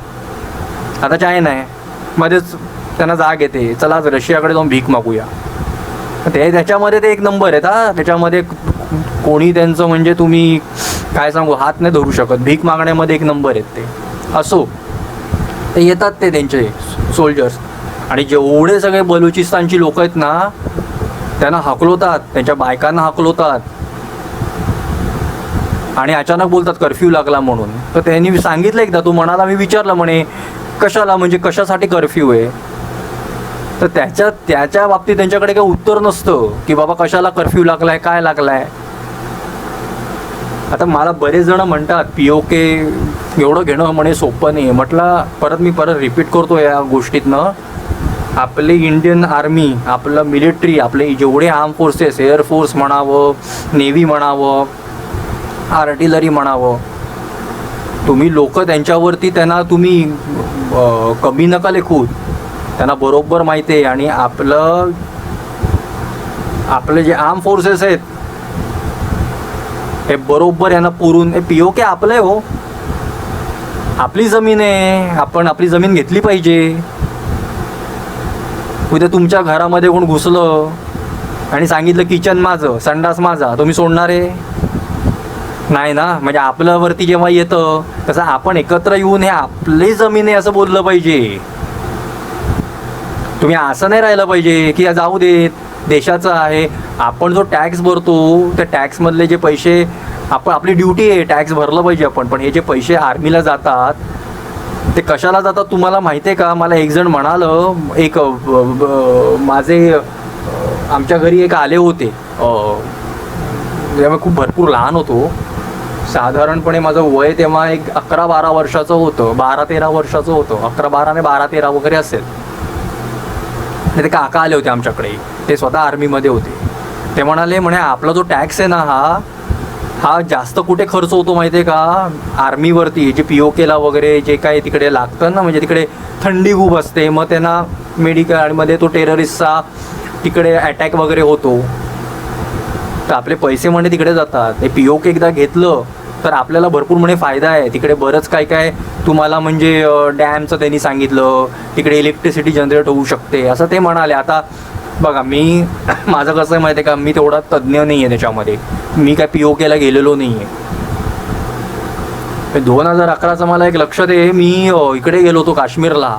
आता चायना आहे, मध्येच त्यांना जाग येते चला रशियाकडे जाऊन भीक मागूया। ते त्याच्यामध्ये ते एक नंबर आहेत हा, त्याच्यामध्ये कोणी त्यांचं म्हणजे तुम्ही काय सांगू हात नाही धरू शकत, भीक मागण्यामध्ये एक नंबर आहेत ते। असो, ते येतात ते त्यांचे सोल्जर्स आणि जेवढे सगळे बलुचिस्तानची लोक आहेत ना त्यांना हकलवतात, त्यांच्या बायकांना हकलवतात आणि अचानक बोलतात कर्फ्यू लागला म्हणून। तर त्यांनी सांगितलं एकदा, तो म्हणाला, मी विचारलं म्हणे कशाला, म्हणजे कशासाठी कर्फ्यू आहे, तर त्याच्या बाबतीत त्यांच्याकडे काही उत्तर नसतं की बाबा कशाला कर्फ्यू लागलाय, काय लागलाय। आता मला बरेच जण म्हणतात POK एवढं घेणं म्हणे सोपं नाही, म्हटलं मी परत रिपीट करतो या गोष्टीतनं, आपले इंडियन आर्मी, आपलं मिलिटरी, आपले जेवढे आर्म फोर्सेस, एअरफोर्स म्हणावं, नेव्ही म्हणावं, आर्टिलरी म्हणावं, तुम्ही लोक त्यांच्यावरती त्यांना तुम्ही कमी नका लेखू, त्यांना बरोबर माहिती आहे। आणि आपले जे आर्म फोर्सेस आहेत हे बरोबर यांना पुरून, हे POK आपलं आहे हो, आपली जमीन आहे, आपण आपली जमीन घेतली पाहिजे। उद्या तुमच्या घरामध्ये कोण घुसलं आणि सांगितलं किचन माझं, संडास माझा, तुम्ही सोडणार आहे नाही ना। म्हणजे आपल्यावरती जेव्हा येतं तसं आपण एकत्र येऊन हे आपली जमीन आहे असं बोललं पाहिजे। तुम्ही असं नाही राहिलं पाहिजे की जाऊ देत, देशाचं आहे, आपण जो टॅक्स भरतो त्या टॅक्समधले जे पैसे, आपली ड्युटी आहे, टॅक्स भरलं पाहिजे आपण, पण हे जे पैसे आर्मीला जातात ते कशाला जातात तुम्हाला माहिती आहे का? मला एक जण म्हणालं, एक माझे आमच्या घरी एक आले होते, तेव्हा खूप भरपूर लहान होतो, साधारणपणे माझं वय तेव्हा एक 11-12 वर्षाचं होतं, 12-13 वर्षाचं होतं, 11-12 आणि 12-13 वगैरे असेल। ते काका आले होते आमच्याकडे, ते स्वतः आर्मीमध्ये होते। ते म्हणे आपला जो टॅक्स आहे ना हा जास्त कुठे खर्च होतो माहिती आहे का? आर्मीवरती, जे POKला वगैरे जे काय तिकडे लागतं ना, म्हणजे तिकडे थंडी खूप असते, मग त्यांना मेडिकलमध्ये तो टेररिस्टचा तिकडे अटॅक वगैरे होतो, तर आपले पैसे म्हणे तिकडे जातात। ते POK एकदा घेतलं तर आपल्याला भरपूर म्हणे फायदा आहे तिकडे, बरंच काय तुम्हाला म्हणजे डॅमचं त्यांनी सांगितलं, तिकडे इलेक्ट्रिसिटी जनरेट होऊ शकते असं ते म्हणाले। आता बघा, माझं कसं आहे माहिती आहे का, मी तेवढा तज्ज्ञ नाही आहे त्याच्यामध्ये, मी काय POKला गेलेलो नाही आहे। 2011चं मला एक लक्षात आहे, मी इकडे गेलो होतो काश्मीरला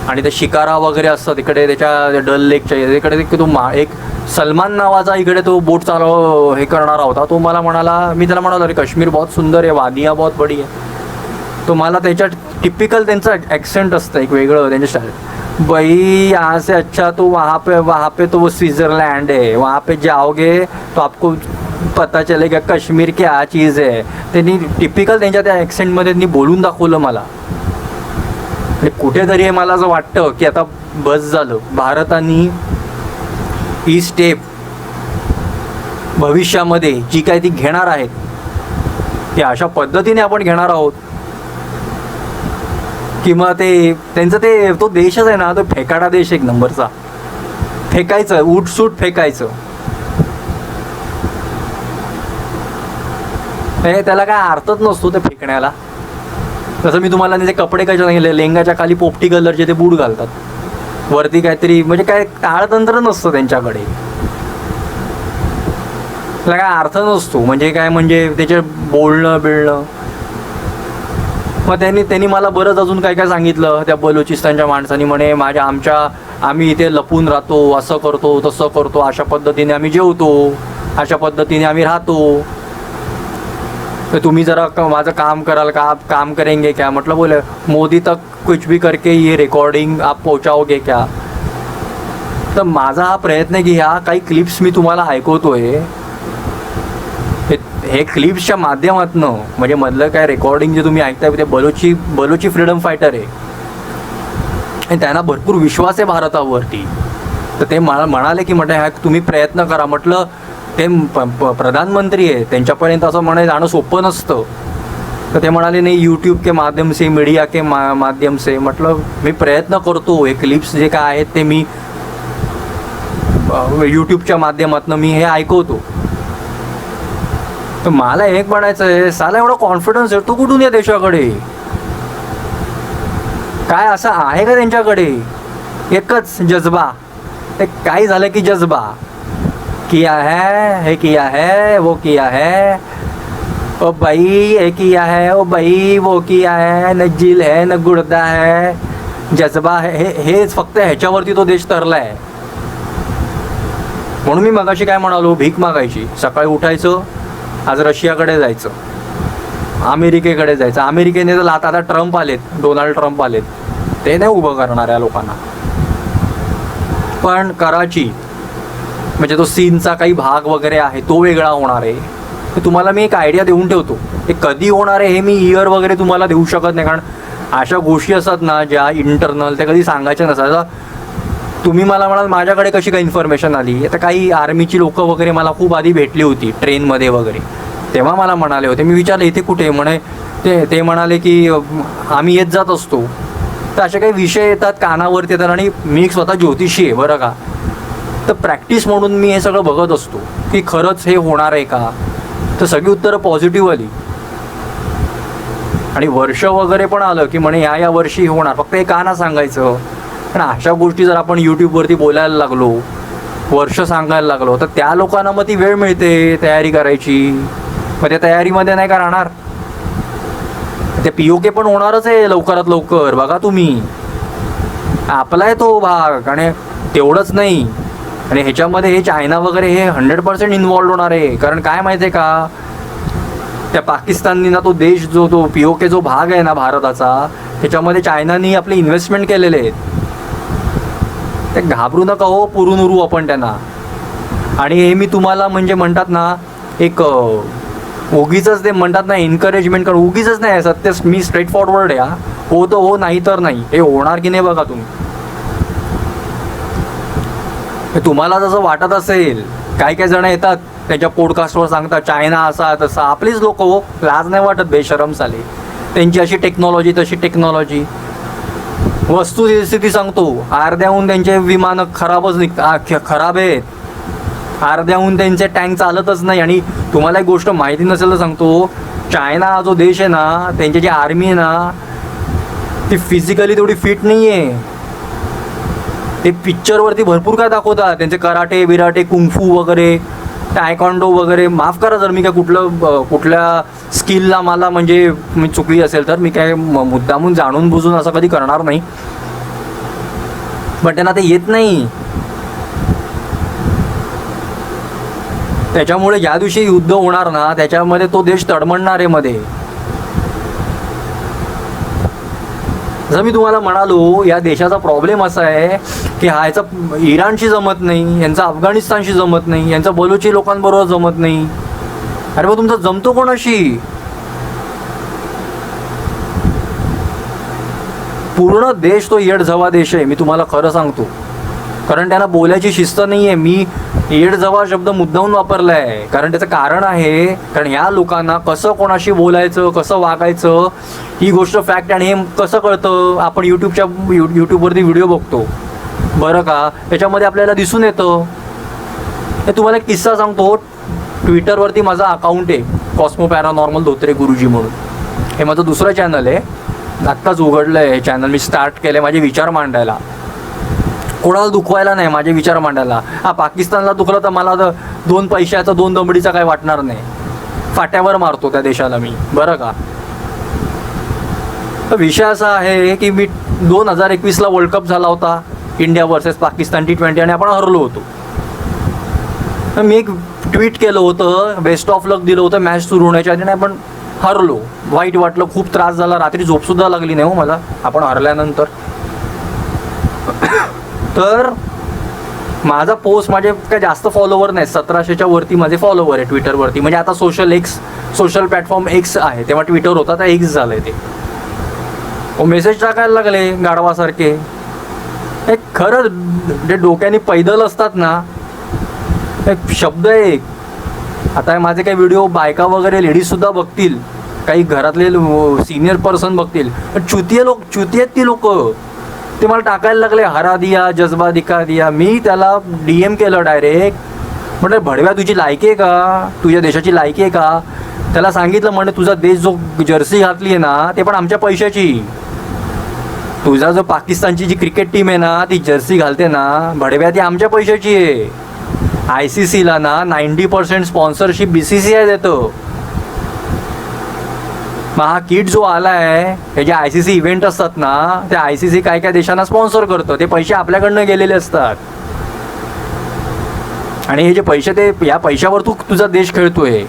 आणि ते शिकारा वगैरे असतं तिकडे, त्याच्या डल लेकच्या इकडे तो एक सलमान नावाचा इकडे तो बोट हे करणारा होता, तो मला म्हणाला, मी त्याला म्हणालो अरे काश्मीर बहुत सुंदर आहे, वादिया बहुत बडी आहे। तो मला त्याच्या टिपिकल त्यांचं ॲक्सेंट असतं एक वेगळं त्यांच्या स्टाईल, भाई यहाँ से अच्छा तो वहाँ पे तो वो स्विट्ज़रलैंड है, वहाँ पे जाओगे तो आपको पता चलेगा कश्मीर क्या चीज़ है। त्यांनी टिपिकल त्यांच्या त्या ॲक्सेंटमध्ये त्यांनी बोलून दाखवलं मला। कुठेतरी हे मला असं वाटतं की आता बस झालं, भारताने ही स्टेप भविष्यामध्ये जी काय ती घेणार आहेत ती अशा पद्धतीने आपण घेणार आहोत किंवा ते त्यांचं ते तो देशच आहे ना, तो फेकाडा देश एक नंबरचा. फेकायचं, उठसूट फेकायचं. हे त्याला काय अर्थच नसतो ते फेकण्याला. जसं मी तुम्हाला त्याचे कपडे कसे सांगितले, लेंगाच्या खाली पोपटी कलरचे ते बूट घालतात, वरती काहीतरी, म्हणजे काय ताळतंत्र नसतं त्यांच्याकडे, त्याला काय अर्थ नसतो. म्हणजे काय, म्हणजे त्याचे बोलणं बिळणं. मग त्यांनी मला बरंच अजून काय काय सांगितलं त्या बलुचिस्तानच्या माणसांनी. म्हणे आम्ही इथे लपून राहतो, असं करतो तसं करतो, अशा पद्धतीने आम्ही जेवतो, अशा पद्धतीने आम्ही राहतो, तर तुम्ही जरा माझं काम कराल का, आप काम करेंगे क्या. म्हटलं बोले मोदी तक कुछ भी करके ये रिकॉर्डिंग आप पहुंचाओगे क्या. तर माझा हा प्रयत्न आहे की ह्या काही क्लिप्स मी तुम्हाला ऐकवतोय, हे क्लिप्सच्या माध्यमातनं, म्हणजे मधलं काय रेकॉर्डिंग जे तुम्ही ऐकताय ते बलोची फ्रीडम फायटर आहे आणि त्यांना भरपूर विश्वास आहे भारतावरती. तर ते मला म्हणाले की म्हटलं ह्या तुम्ही प्रयत्न करा. म्हटलं ते प्रधानमंत्री आहे, त्यांच्यापर्यंत असं म्हणे जाणं सोपं नसतं. तर ते म्हणाले नाही, यूट्यूब के माध्यम से, मीडिया के माध्यम से. म्हटलं मी प्रयत्न करतो, हे क्लिप्स जे काय आहेत ते मी यूट्यूबच्या माध्यमातून मी हे ऐकवतो. तर मला एक म्हणायचं आहे, साला एवढा कॉन्फिडन्स आहे तो कुठून या देशाकडे, काय असं आहे का त्यांच्याकडे. एकच जज्बा, ते काही झालं की जज्बा, किया है, हे किया है, वो किया है, ओ भाई हे किया है, ओ भाई वो किया है, न जिल है न गुर्दा है, जज्बा है. हेच फक्त ह्याच्यावरती तो देश तरला आहे. म्हणून मी मगाशी काय म्हणालो, भीक मागायची. सकाळी उठायचं, आज रशियाकडे जायचं, अमेरिकेकडे जायचं. अमेरिकेने तर आता ट्रम्प आलेत, डोनाल्ड ट्रम्प आलेत, ते नाही उभं करणार या लोकांना. पण कराची म्हणजे तो सीनचा काही भाग वगैरे आहे तो वेगळा होणार आहे. तर तुम्हाला मी एक आयडिया देऊन ठेवतो, ते कधी होणार आहे हे मी इयर वगैरे तुम्हाला देऊ शकत नाही, कारण अशा गोष्टी असतात ना ज्या इंटरनल, त्या कधी सांगायच्या नसतात. तुम्ही मला म्हणाल माझ्याकडे कशी काय इन्फॉर्मेशन आली. आता काही आर्मीची लोकं वगैरे मला खूप आधी भेटली होती ट्रेनमध्ये वगैरे, तेव्हा मला म्हणाले होते. मी विचारलं इथे कुठे, म्हणे ते म्हणाले की आम्ही येत जात असतो. तर असे काही विषय येतात, कानावरती येतात. आणि मी स्वतः ज्योतिषी आहे बरं का, तर प्रॅक्टिस म्हणून मी हे सगळं बघत असतो की खरंच हे होणार आहे का. तर सगळी उत्तरं पॉझिटिव्ह आली. आणि वर्ष वगैरे पण आलं की म्हणे या वर्षी होणार, फक्त हे का ना सांगायचं. पण अशा गोष्टी जर आपण यूट्यूबवरती बोलायला लागलो, वर्ष सांगायला लागलो, तर त्या लोकांना मग ती वेळ मिळते तयारी करायची. मग त्या तयारीमध्ये नाही का राहणार. ते POK पण होणारच आहे लवकरात लवकर, बघा तुम्ही. आपला आहे तो भाग. आणि तेवढंच नाही, आणि ह्याच्यामध्ये हे चायना वगैरे हे 100% इन्वॉल्व होणार आहे. कारण काय माहिती आहे का, त्या पाकिस्ताननी ना तो देश जो तो POK जो भाग आहे ना भारताचा, त्याच्यामध्ये चायनानी आपले इन्व्हेस्टमेंट केलेले आहेत. ते घाबरू नका हो, पुरून उरू आपण त्यांना. आणि हे मी तुम्हाला म्हणजे म्हणतात ना, एक उगीच ते म्हणतात ना एन्करेजमेंट कर, उगीच नाही, सत्य मी स्ट्रेट फॉरवर्ड आहे. हो तर हो, नाही तर नाही. हे होणार की नाही बघा तुम्ही. तुम्हाला जसं वाटत असेल, काही जण येतात त्यांच्या पॉडकास्टवर सांगतात चायना असा तसा. आपलीच लोक हो, लाज नाही वाटत बेशरम साले. त्यांची अशी टेक्नॉलॉजी तशी टेक्नॉलॉजी. वस्तुस्थिती सांगतो, अर्ध्याहून त्यांचे विमानं खराबच खराब आहेत, अर्ध्याहून त्यांचे टँक चालतच नाही. आणि तुम्हाला एक गोष्ट माहिती नसेल तर सांगतो, चायना हा जो देश आहे ना, त्यांची जी आर्मी आहे ना, ती फिजिकली तेवढी फिट नाही आहे. ते पिक्चरवरती भरपूर काय दाखवतात, त्यांचे कराटे बिराटे कुंफू वगैरे, टायकॉन्डो वगैरे. माफ करा जर मी काय कुठल्या स्किलला मला म्हणजे मी चुकली असेल तर, मी काय मुद्दामून जाणून बुजून असं कधी करणार नाही. पण त्यांना ते येत नाही. त्याच्यामुळे ज्या दिवशी युद्ध होणार ना, त्याच्यामध्ये तो देश तडमडणार आहे मध्ये. जर मी तुम्हाला म्हणालो, या देशाचा प्रॉब्लेम असा आहे की ह्याचा इराणशी जमत नाही, यांचा अफगाणिस्तानशी जमत नाही, यांचा बलुची लोकांबरोबर जमत नाही. अरे मग तुमचा जमतो कोणाशी. पूर्ण देश तो येडझवा देश आहे, मी तुम्हाला खरं सांगतो. कारण त्यांना बोलायची शिस्त नाही आहे. मी येड जवा शब्द मुद्दाहून वापरलाय, कारण त्याचं कारण आहे, कारण ह्या लोकांना कसं कोणाशी बोलायचं, कसं वागायचं ही गोष्ट फॅक्ट. आणि हे कसं कळतं, आपण यूट्यूबवरती व्हिडिओ बघतो बरं का, त्याच्यामध्ये आपल्याला दिसून येतं. हे तुम्हाला एक किस्सा सांगतो. ट्विटरवरती माझा अकाउंट आहे कॉस्मो पॅरानॉर्मल धोत्रे गुरुजी म्हणून. हे माझं दुसरं चॅनल आहे, आत्ताच उघडलं आहे चॅनल, मी स्टार्ट केलं आहे माझे विचार मांडायला. कोणाला दुखवायला नाही, माझे विचार मांडायला. पाकिस्तानला दुखलं तर मला तर 2 पैशाचा 2 दमडीचा काय वाटणार नाही, फाट्यावर मारतो त्या देशाला मी बरं का. तर विषय असा आहे की मी 2021ला वर्ल्ड कप झाला होता, इंडिया वर्सेस पाकिस्तान T20, आणि आपण हरलो होतो. तर मी एक ट्विट केलं होतं, बेस्ट ऑफ लक दिलं होतं मॅच सुरू होण्याच्या आधी, आणि आपण हरलो. वाईट वाटलं, खूप त्रास झाला, रात्री झोपसुद्धा लागली नाही हो मला आपण हरल्यानंतर. तर माझा पोस्ट, माझे काय जास्त फॉलोवर नाही, 1700च्या वरती माझे फॉलोवर आहे ट्विटरवरती. म्हणजे आता सोशल प्लॅटफॉर्म एक्स आहे, तेव्हा ट्विटर होता, आता एक्स झालं आहे ते. मेसेज टाकायला लागले गाढवासारखे. एक खरं जे डोक्याने पैदल असतात ना, एक शब्द आहे एक. आता माझे काही व्हिडिओ बायका वगैरे लेडीजसुद्धा बघतील, काही घरातले सिनियर पर्सन बघतील, पण चुती आहेत ती लोक. ते मला टाकायला लागले हरा दिया जज्बा दिखा दिया. मी त्याला DM केलं डायरेक्ट. म्हटलं भडव्या तुझी लायकी आहे का, तुझ्या देशाची लायकी आहे का. त्याला सांगितलं म्हणजे तुझा देश जो जर्सी घातली आहे ना, ते पण आमच्या पैशाची. तुझा जो पाकिस्तानची जी क्रिकेट टीम आहे ना, ती जर्सी घालते ना भडव्या, ती आमच्या पैशाची आहे. ICCला ना 90% स्पॉन्सरशिप BCCI देतं. मग हा किट जो आला आहे, हे जे ICC इव्हेंट असतात ना, ते ICC काय काय देशांना स्पॉन्सर करतं. ते पैसे आपल्याकडनं गेलेले असतात, आणि हे जे पैसे, ते या पैशावर तुझा देश खेळतोय.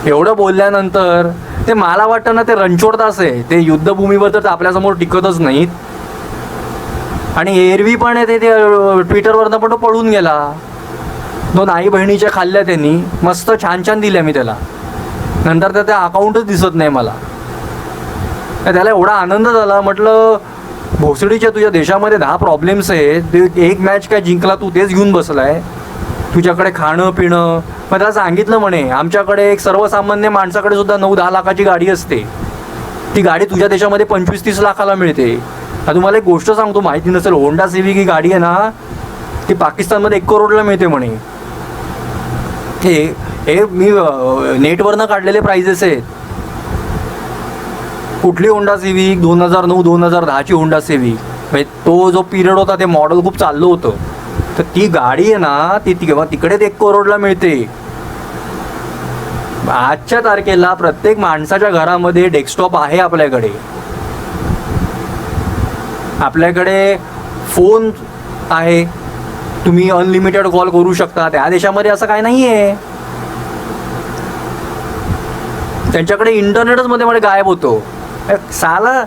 एवढं बोलल्यानंतर ते मला वाटतं ना, ते रणछोडदास आहे, ते युद्धभूमीवर तर आपल्यासमोर टिकतच नाहीत. आणि एरवी पण आहे ते ट्विटरवरनं पण तो पळून गेला. 2 आई बहिणीच्या खाल्ल्या त्यांनी, मस्त छान दिल्या मी त्याला. नंतर तर त्या अकाउंटच दिसत नाही मला. त्याला एवढा आनंद झाला. म्हटलं भोसडीच्या तुझ्या देशामध्ये 10 प्रॉब्लेम्स आहेत, एक मॅच काय जिंकला तू, तेच घेऊन बसलाय. तुझ्याकडे खाणं पिणं. मग त्याला सांगितलं म्हणे, आमच्याकडे एक सर्वसामान्य माणसाकडे सुद्धा 9-10 लाखाची गाडी असते, ती गाडी तुझ्या देशामध्ये 25-30 लाखाला मिळते. आता तुम्हाला एक गोष्ट सांगतो, माहिती नसेल, होंडा सिविक ही गाडी आहे ना, ती पाकिस्तानमध्ये 1 करोडला मिळते म्हणे. हे मी नेटवरनं काढलेले प्राइजेस आहेत. कुठली होंडा सिविक, 2009-2010ची होंडा सिविक, म्हणजे तो जो पिरियड होता ते मॉडेल खूप चाललं होतं. तर ती गाडी आहे ना, ती तिकडेच 1 करोडला मिळते. आजच्या तारखेला प्रत्येक माणसाच्या घरामध्ये डेस्कटॉप आहे आपल्याकडे फोन आहे, तुम्ही अनलिमिटेड कॉल करू शकता. त्या देशामध्ये असं काय नाही आहे. त्यांच्याकडे इंटरनेटच मध्ये गायब होतो. साला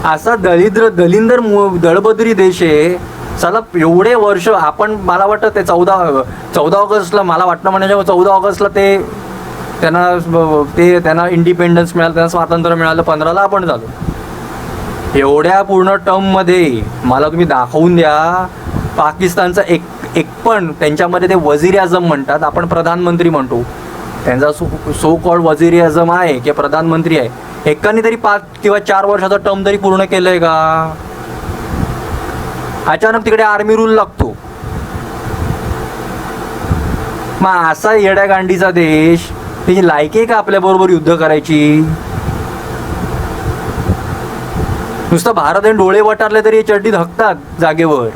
असा दलिंदर दळबद्री देश आहे. साला एवढे वर्ष आपण, मला वाटतं ते 14 ऑगस्टला, मला वाटतं म्हणजे 14 ऑगस्टला त्यांना इंडिपेंडन्स मिळालं, त्यांना स्वातंत्र्य मिळालं. 15ला आपण झालो. एवढ्या पूर्ण टर्ममध्ये मला तुम्ही दाखवून द्या पाकिस्तानचा एक पण, त्यांच्यामध्ये ते वजीर आझम म्हणतात, आपण प्रधानमंत्री म्हणतो, त्यांचा सो कॉल्ड वजीर आझम आहे की प्रधानमंत्री आहे, एकाने तरी 5 किंवा 4 वर्षाचा टर्म तरी पूर्ण केलंय का. अचानक तिकडे आर्मी रूल लागतो. मग असा येड्या गांडीचा देश, त्याची लायकी आहे का आपल्याबरोबर युद्ध करायची. नुसतं भारत आणि डोळे वटारले तरी चड्डी धकतात जागेवर.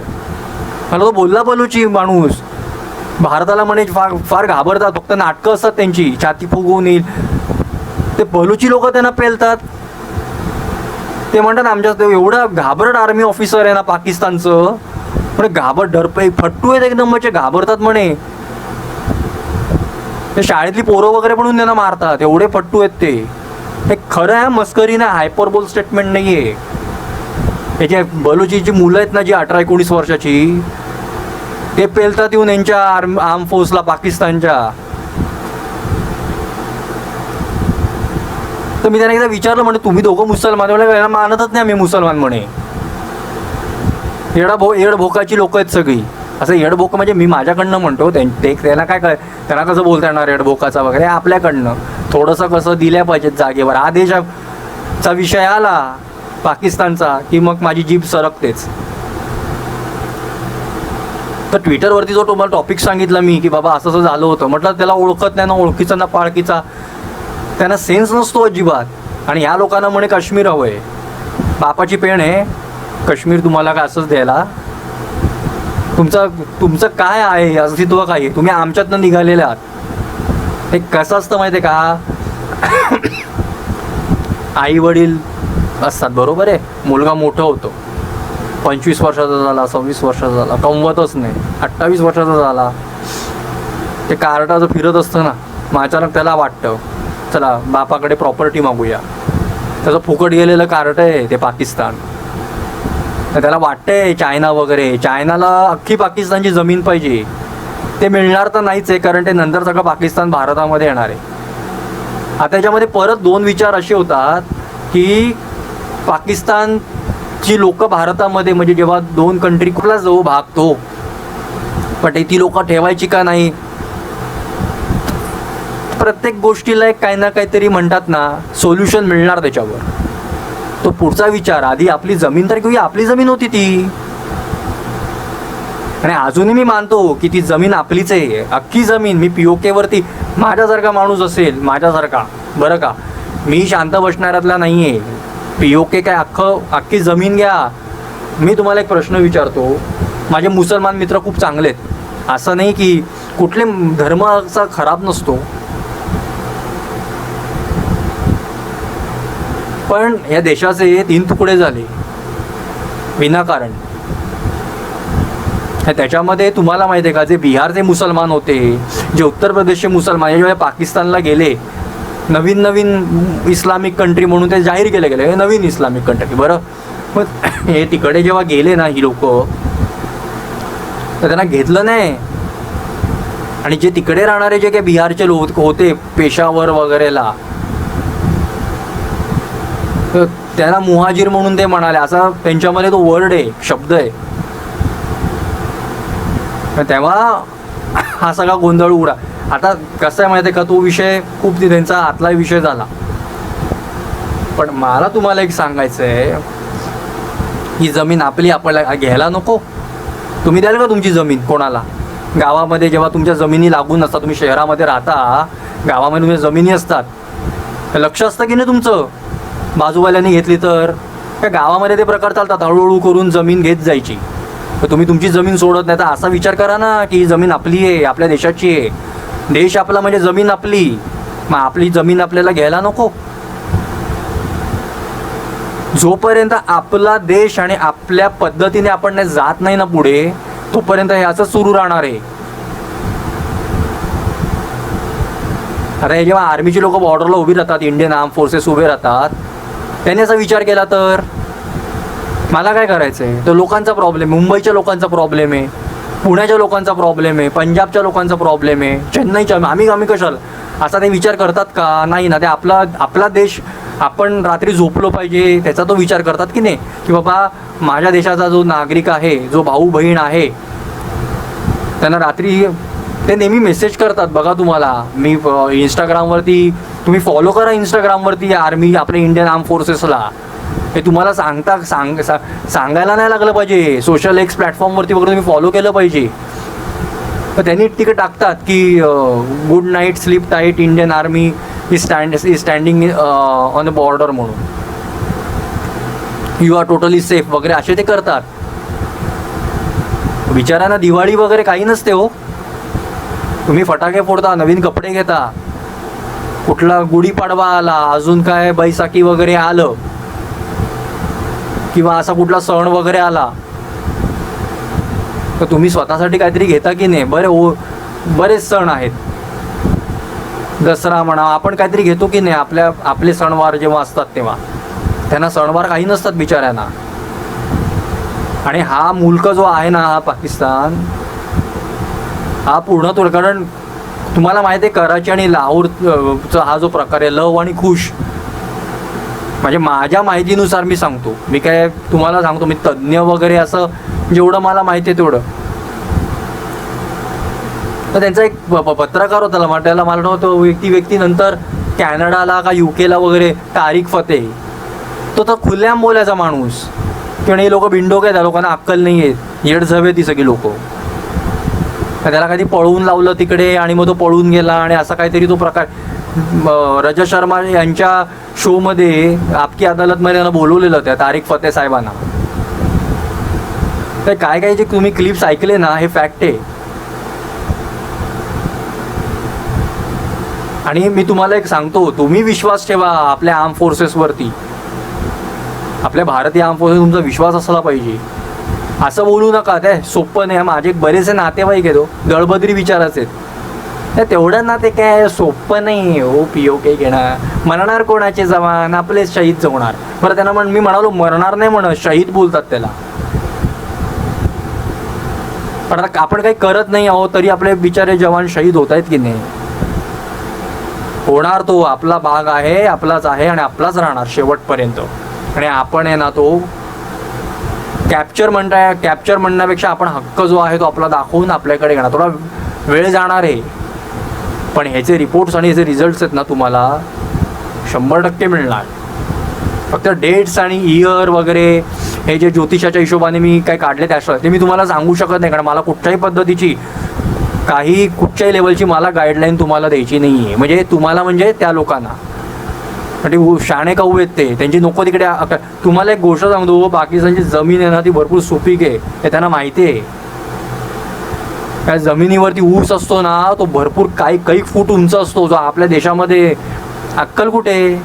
मला तो बोलला बलुची माणूस, भारताला म्हणे फार घाबरतात, फक्त नाटकं असतात त्यांची, छाती फुगवून येईल. ते बलुची लोक त्यांना पेलतात. ते म्हणतात आमच्या एवढा घाबरट आर्मी ऑफिसर आहे ना पाकिस्तानचं, म्हणे डरपे फट्टू आहेत एकदम, म्हणजे घाबरतात म्हणे. ते शाळेतली पोरं वगैरे पण त्यांना मारतात, एवढे फट्टू आहेत ते. हे खरं आहे, मस्करी ना, हायपरबोल स्टेटमेंट नाही आहे. याचे बलुचीची मुलं आहेत ना, जी 18-19 वर्षाची, ते पेलतात येऊन यांच्या आर्म फोर्सला पाकिस्तानच्या. तर मी त्यांना एकदा विचारलं, म्हणे तुम्ही दोघं मुसलमान, म्हणे मानतच नाही आम्ही मुसलमान म्हणे. येड भोकाची लोक आहेत सगळी. असं येडबोकं म्हणजे मी माझ्याकडनं म्हणतो, त्यांना काय त्यांना कसं बोलता येणार येडबोकाचा वगैरे, आपल्याकडनं थोडंसं कसं दिल्या पाहिजेत जागेवर. हा देशाचा विषय आला पाकिस्तानचा की मग माझी जीभ सरकतेच. तर ट्विटरवरती जो तुम्हाला टॉपिक सांगितला मी की बाबा असं झालं होतं, म्हटलं त्याला ओळखत नाही ना ओळखीचा ना पाळखीचा, त्यांना सेन्स नसतो अजिबात. आणि ह्या लोकांना म्हणे काश्मीर हवं आहे, बापाची पेण आहे काश्मीर तुम्हाला काय असंच द्यायला. तुमचं काय आहे अस्तित्व काय आहे, तुम्ही आमच्यातनं निघालेले आहात. हे कसं असतं माहिती आहे का, आई वडील असतात बरोबर आहे, मुलगा मोठं होतो, 25 वर्षाचा झाला, 26 वर्षाचा झाला, कमवतच नाही, 28 वर्षाचा झाला, ते कार्टाचं फिरत असतं ना, मग अचानक त्याला वाटतं चला बापाकडे प्रॉपर्टी मागूया. त्याचं फुकट गेलेलं कार्ट आहे ते पाकिस्तान. तर त्याला वाटतंय चायना वगैरे, चायनाला अख्खी पाकिस्तानची जमीन पाहिजे. ते मिळणार तर नाहीच आहे, कारण ते नंतर सगळं पाकिस्तान भारतामध्ये येणार आहे. आता त्याच्यामध्ये परत दोन विचार असे होतात की पाकिस्तानची लोक भारतामध्ये, म्हणजे जेव्हा दोन कंट्री कुठला जो भाग तो, पण ती लोक ठेवायची का नाही. प्रत्येक गोष्टीला एक काही ना काहीतरी म्हणतात ना सोल्युशन मिळणार त्याच्यावर. तो पुढचा विचार, आधी आपली जमीन तर घेऊया, आपली जमीन होती ती. आणि अजूनही मी मानतो की ती जमीन आपलीच आहे, अख्खी जमीन. मी POK वरती माझ्यासारखा माणूस असेल, माझ्यासारखा बरं का, मी शांत बसणाऱ्यातला नाही आहे. POK काय अख्खी जमीन घ्या. मी तुम्हाला एक प्रश्न विचारतो, माझे मुसलमान मित्र खूप चांगले आहेत, असं नाही की कुठले धर्माचा खराब नसतो, पण या देशाचे 3 तुकडे झाले विनाकारण. त्याच्यामध्ये तुम्हाला माहिती आहे का, जे बिहारचे मुसलमान होते, जे उत्तर प्रदेशचे मुसलमान, जेव्हा पाकिस्तानला गेले, नवीन इस्लामिक कंट्री म्हणून ते जाहीर केले गेले नवीन इस्लामिक कंट्री. बरं, मग हे तिकडे जेव्हा गेले ना ही लोक, तर त्यांना घेतलं नाही. आणि जे तिकडे राहणारे जे काही बिहारचे लोक होते पेशावर वगैरेला, तर त्याला मुहाजीर म्हणून ते म्हणाले, असा त्यांच्यामध्ये तो वर्ड आहे, शब्द आहे. तेव्हा हा सगळा गोंधळ उडा. आता कसं आहे माहिती आहे का, तो विषय खूप त्यांचा आतला विषय झाला. पण मला तुम्हाला एक सांगायचं आहे, ही जमीन आपली आपल्याला घ्यायला नको. तुम्ही द्याल का तुमची जमीन कोणाला? गावामध्ये जेव्हा तुमच्या जमिनी लागून असतात, तुम्ही शहरामध्ये राहता, गावामध्ये तुमच्या जमिनी असतात, लक्ष असतं की नाही तुमचं, बाजूवाल्यांनी घेतली तर. त्या गावामध्ये ते प्रकार चालतात, हळूहळू करून जमीन घेत जायची. तर तुम्ही तुमची जमीन सोडत नाही, तर असा विचार करा ना की ही जमीन आपली आहे, आपल्या देशाची आहे. देश आपला म्हणजे जमीन आपली, मग आपली जमीन आपल्याला घ्यायला नको. जोपर्यंत आपला देश आणि आपल्या पद्धतीने आपण जात नाही ना पुढे, तोपर्यंत हे असं सुरू राहणार आहे. आता हे जेव्हा आर्मीची लोक बॉर्डरला उभी राहतात, इंडियन आर्म फोर्सेस उभे राहतात, त्यांनी असा विचार केला तर मला काय करायचं आहे. तो लोकांचा प्रॉब्लेम, मुंबईच्या लोकांचा प्रॉब्लेम आहे, पुण्याच्या लोकांचा प्रॉब्लेम आहे, पंजाबच्या लोकांचा प्रॉब्लेम आहे, चेन्नईच्या. आम्ही कशाला असा ते विचार करतात का? नाही ना. ते आपला देश, आपण रात्री झोपलो पाहिजे त्याचा तो विचार करतात की नाही, की बाबा माझ्या देशाचा जो नागरिक आहे, जो भाऊ बहीण आहे, त्यांना रात्री ते नेहमी मेसेज करतात. बघा तुम्हाला मी इंस्टाग्रामवरती, तुम्ही फॉलो करा इंस्टाग्रामवरती आर्मी, आपल्या इंडियन आर्म फोर्सेसला. हे तुम्हाला सांगायला नाही लागलं पाहिजे, सोशल एक्स प्लॅटफॉर्मवरती वगैरे तुम्ही फॉलो केलं पाहिजे. तर त्यांनी तिकडे टाकतात की good night, sleep tight, Indian army is standing on a border म्हणून, यू आर टोटली सेफ वगैरे असे ते करतात. विचारांना दिवाळी वगैरे काही नसते हो. तुम्ही फटाके फोडता, नवीन कपडे घेता, कुठला गुढीपाडवा आला, अजून काय बैसाखी वगैरे आलं, किंवा असा कुठला सण वगैरे आला, तर तुम्ही स्वतःसाठी काहीतरी घेता की नाही. बरेच सण आहेत, दसरा म्हणा, आपण काहीतरी घेतो की नाही. आपले सणवार जेव्हा असतात तेव्हा त्यांना सणवार काही नसतात बिचाऱ्यांना. आणि हा मुलक जो आहे ना, हा पाकिस्तान, हा पूर्ण तो, कारण तुम्हाला माहिती आहे कराची आणि लाहोरचा हा जो प्रकार आहे, लव आणि खुश, म्हणजे माझ्या माहितीनुसार मी सांगतो, मी काय तुम्हाला सांगतो, मी तज्ज्ञ वगैरे असं जेवढं मला माहिती आहे तेवढं, तर त्यांचा एक पत्रकार होता त्याला मला नव्हतं ती व्यक्ती नंतर कॅनडाला का UK वगैरे तारिक फतेह तो तर खुल्याम बोलायचा माणूस किंवा हे लोक बिंडोक आहेत, त्या लोकांना अक्कल नाही आहेत, येडझवे ती सगळी लोक. त्याला कधी पळवून लावलं तिकडे आणि मग तो पळून गेला आणि असा काहीतरी तो प्रकार. रजत शर्मा यांच्या शोमध्ये आपकी अदालतमध्ये त्यांना बोलवलेलं त्या तारिक फतेह साहेबांना. तर काय काय जे तुम्ही क्लिप्स ऐकले ना हे फॅक्ट आहे. आणि मी तुम्हाला एक सांगतो, तुम्ही विश्वास ठेवा आपल्या आर्म फोर्सेसवरती. आपल्या भारतीय आर्म फोर्सेस तुमचा विश्वास असला पाहिजे. असं बोलू नका ते सोपं नाही. माझे बरेचसे नातेवाईक आहेत, दळबद्री विचाराचे आहेत. तेवढं ना ते काय सोपं नाही हो. POK घेणार, मरणार कोणाचे जवान, आपले शहीद होणार. बरं त्यांना मी म्हणालो मरणार नाही म्हणत, शहीद बोलतात त्याला. पण आता आपण काही करत नाही आहोत तरी आपले बिचारे जवान शहीद होत आहेत की नाही. होणार, तो आपला भाग आहे, आपलाच आहे आणि आपलाच राहणार शेवटपर्यंत. आणि आपण आहे ना तो कॅप्चर म्हणण्यापेक्षा आपण हक्क जो आहे तो आपला दाखवून आपल्याकडे घेणार. थोडा वेळ जाणार आहे पण ह्याचे रिपोर्ट्स आणि ह्याचे रिझल्ट्स आहेत ना तुम्हाला 100% मिळणार. फक्त डेट्स आणि इयर वगैरे हे जे ज्योतिषाच्या हिशोबाने मी काय काढले ते मी तुम्हाला सांगू शकत नाही, कारण मला कुठच्याही पद्धतीची कुठच्याही लेवलची मला गाईडलाईन तुम्हाला द्यायची नाही आहे. म्हणजे तुम्हाला म्हणजे त्या लोकांना म्हणजे शाणे काऊ आहेत ते, त्यांची नको तिकडे. तुम्हाला एक गोष्ट सांगतो, पाकिस्तानची जमीन आहे ना ती भरपूर सुपीक आहे हे त्यांना माहिती आहे. त्या जमिनीवरती ऊस असतो ना तो भरपूर काही फूट उंच असतो, जो आपल्या देशामध्ये अक्कल कुठे.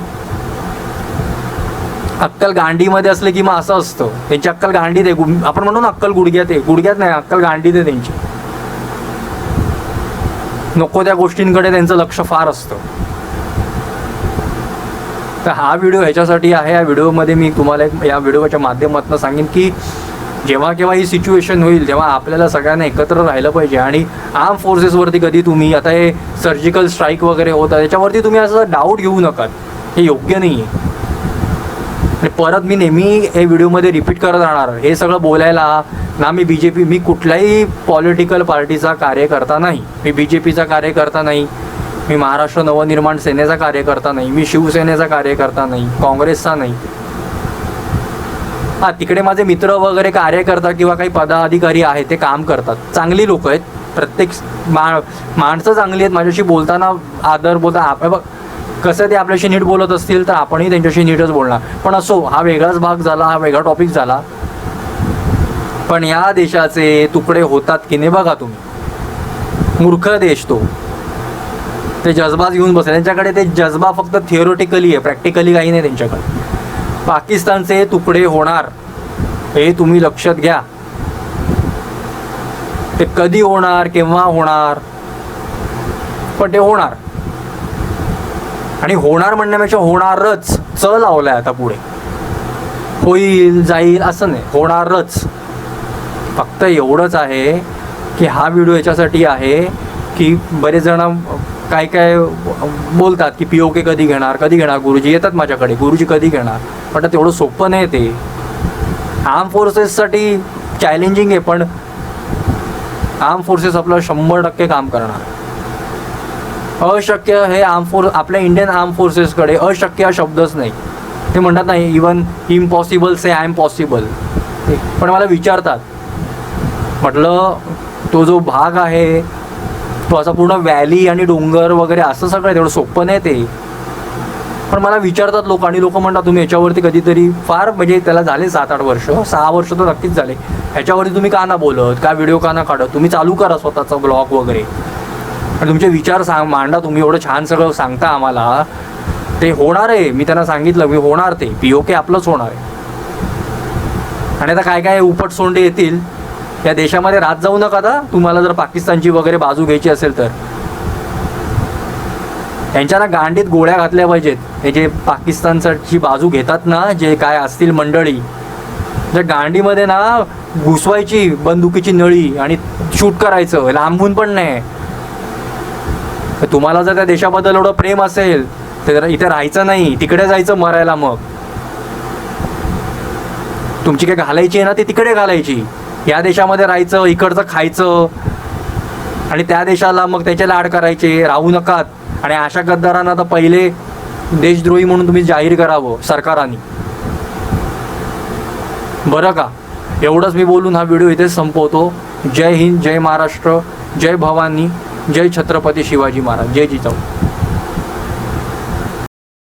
अक्कल गांडीमध्ये असले की मग असं असतं. त्यांची अक्कल गांडीत आहे. आपण म्हणतो ना अक्कल गुडघ्यात आहे, गुडघ्यात नाही, अक्कल गांडीत आहे त्यांची. नको त्या गोष्टींकडे त्यांचं लक्ष फार असतं. तर हा व्हिडिओ ह्याच्यासाठी आहे. या व्हिडिओमध्ये मी तुम्हाला या व्हिडिओच्या माध्यमातून सांगेन की जेव्हा केव्हा ही सिच्युएशन होईल तेव्हा आपल्याला सगळ्यांना एकत्र राहिलं पाहिजे. आणि आर्म फोर्सेसवरती कधी तुम्ही आता हे सर्जिकल स्ट्राईक वगैरे होतं त्याच्यावरती तुम्ही असं डाऊट घेऊ नका, हे योग्य नाही आहे. आणि परत मी नेहमी हे व्हिडिओमध्ये रिपीट करत राहणार, हे सगळं बोलायला ना मी BJP, मी कुठल्याही पॉलिटिकल पार्टीचा कार्यकर्ता नाही. मी BJPचा कार्यकर्ता नाही, मी महाराष्ट्र नवनिर्माण सेनेचा कार्यकर्ता नाही, मी शिवसेनेचा कार्यकर्ता नाही, काँग्रेसचा नाही. हां, तिकडे माझे मित्र वगैरे कार्यकर्ता किंवा काही पदाधिकारी आहेत ते काम करतात, चांगली लोक आहेत. प्रत्येक माणसं चांगली आहेत, माझ्याशी बोलताना आदर बघ कसं ते आपल्याशी नीट बोलत असतील तर आपणही त्यांच्याशी नीटच बोलणार. पण असो, हा वेगळाच भाग झाला, हा वेगळा टॉपिक झाला. पण या देशाचे तुकडे होतात की नाही बघा तुम्ही. मूर्ख देश तो. ते जज्बाच घेऊन बसले, त्यांच्याकडे ते जज्बा फक्त थिअरोटिकली आहे, प्रॅक्टिकली काही नाही त्यांच्याकडे. पाकिस्तानचे तुकडे होणार हे तुम्ही लक्षात घ्या. ते कधी होणार, केव्हा होणार, पण ते होणार. आणि होणार म्हणण्यापेक्षा होणारच, च लावलाय आता पुढे. होईल जाईल असं नाही, होणारच. फक्त एवढंच आहे की हा व्हिडिओ याच्यासाठी आहे की बरेच जण काय बोलतात की POK कधी घेणार गुरुजी येतात माझ्याकडे, गुरुजी कधी घेणार. पण तेवढं सोपं नाही ते. आर्म फोर्सेससाठी चॅलेंजिंग आहे पण आर्म फोर्सेस आपलं 100% काम करणार. अशक्य हे आपल्या इंडियन आर्म फोर्सेसकडे अशक्य हा शब्दच नाही. ते म्हणतात नाही, even impossible say I am possible. पण मला विचारतात, म्हटलं तो जो भाग आहे तो असा पूर्ण व्हॅली आणि डोंगर वगैरे असं सगळं तेवढं सोपं नाही ते. पण मला विचारतात लोक आणि लोक म्हणतात तुम्ही याच्यावरती कधीतरी फार म्हणजे त्याला झाले 7-8 वर्ष, 6 वर्ष तर नक्कीच झाले, ह्याच्यावरती तुम्ही का ना बोलत, का व्हिडिओ का ना काढत, तुम्ही चालू करा स्वतःचा ब्लॉग वगैरे आणि तुमचे विचार मांडा. तुम्ही एवढं छान सगळं सांगता आम्हाला, ते होणार आहे. मी त्यांना सांगितलं मी होणार, ते POK आपलंच होणार आहे. आणि आता काय उपट सोंडे येतील या देशामध्ये, राहत जाऊ नका आता. तुम्हाला जर पाकिस्तानची वगैरे बाजू घ्यायची असेल तर त्यांच्या ना गांडीत गोळ्या घातल्या पाहिजेत. हे जे पाकिस्तानची बाजू घेतात ना, जे काय असतील मंडळी, त्या गांडीमध्ये ना घुसवायची बंदुकीची नळी आणि शूट करायचं, लांबून पण नाही. तुम्हाला जर त्या देशाबद्दल एवढं प्रेम असेल तर इथे राहायचं नाही, तिकडे जायचं मरायला. मग तुमची काय घालायची आहे ना ती तिकडे घालायची. या देशामध्ये राहायचं, इकडचं खायचं, आणि त्या देशाला मग त्याचे लाड करायचे, राहू नकात आणि अशा गद्दारांना तर पहिले देशद्रोही म्हणून तुम्ही जाहीर करावं सरकारांनी, बरं का. एवढंच मी बोलून हा व्हिडिओ इथेच संपवतो. जय हिंद, जय महाराष्ट्र, जय भवानी, जय छत्रपती शिवाजी महाराज, जय जिजाऊ.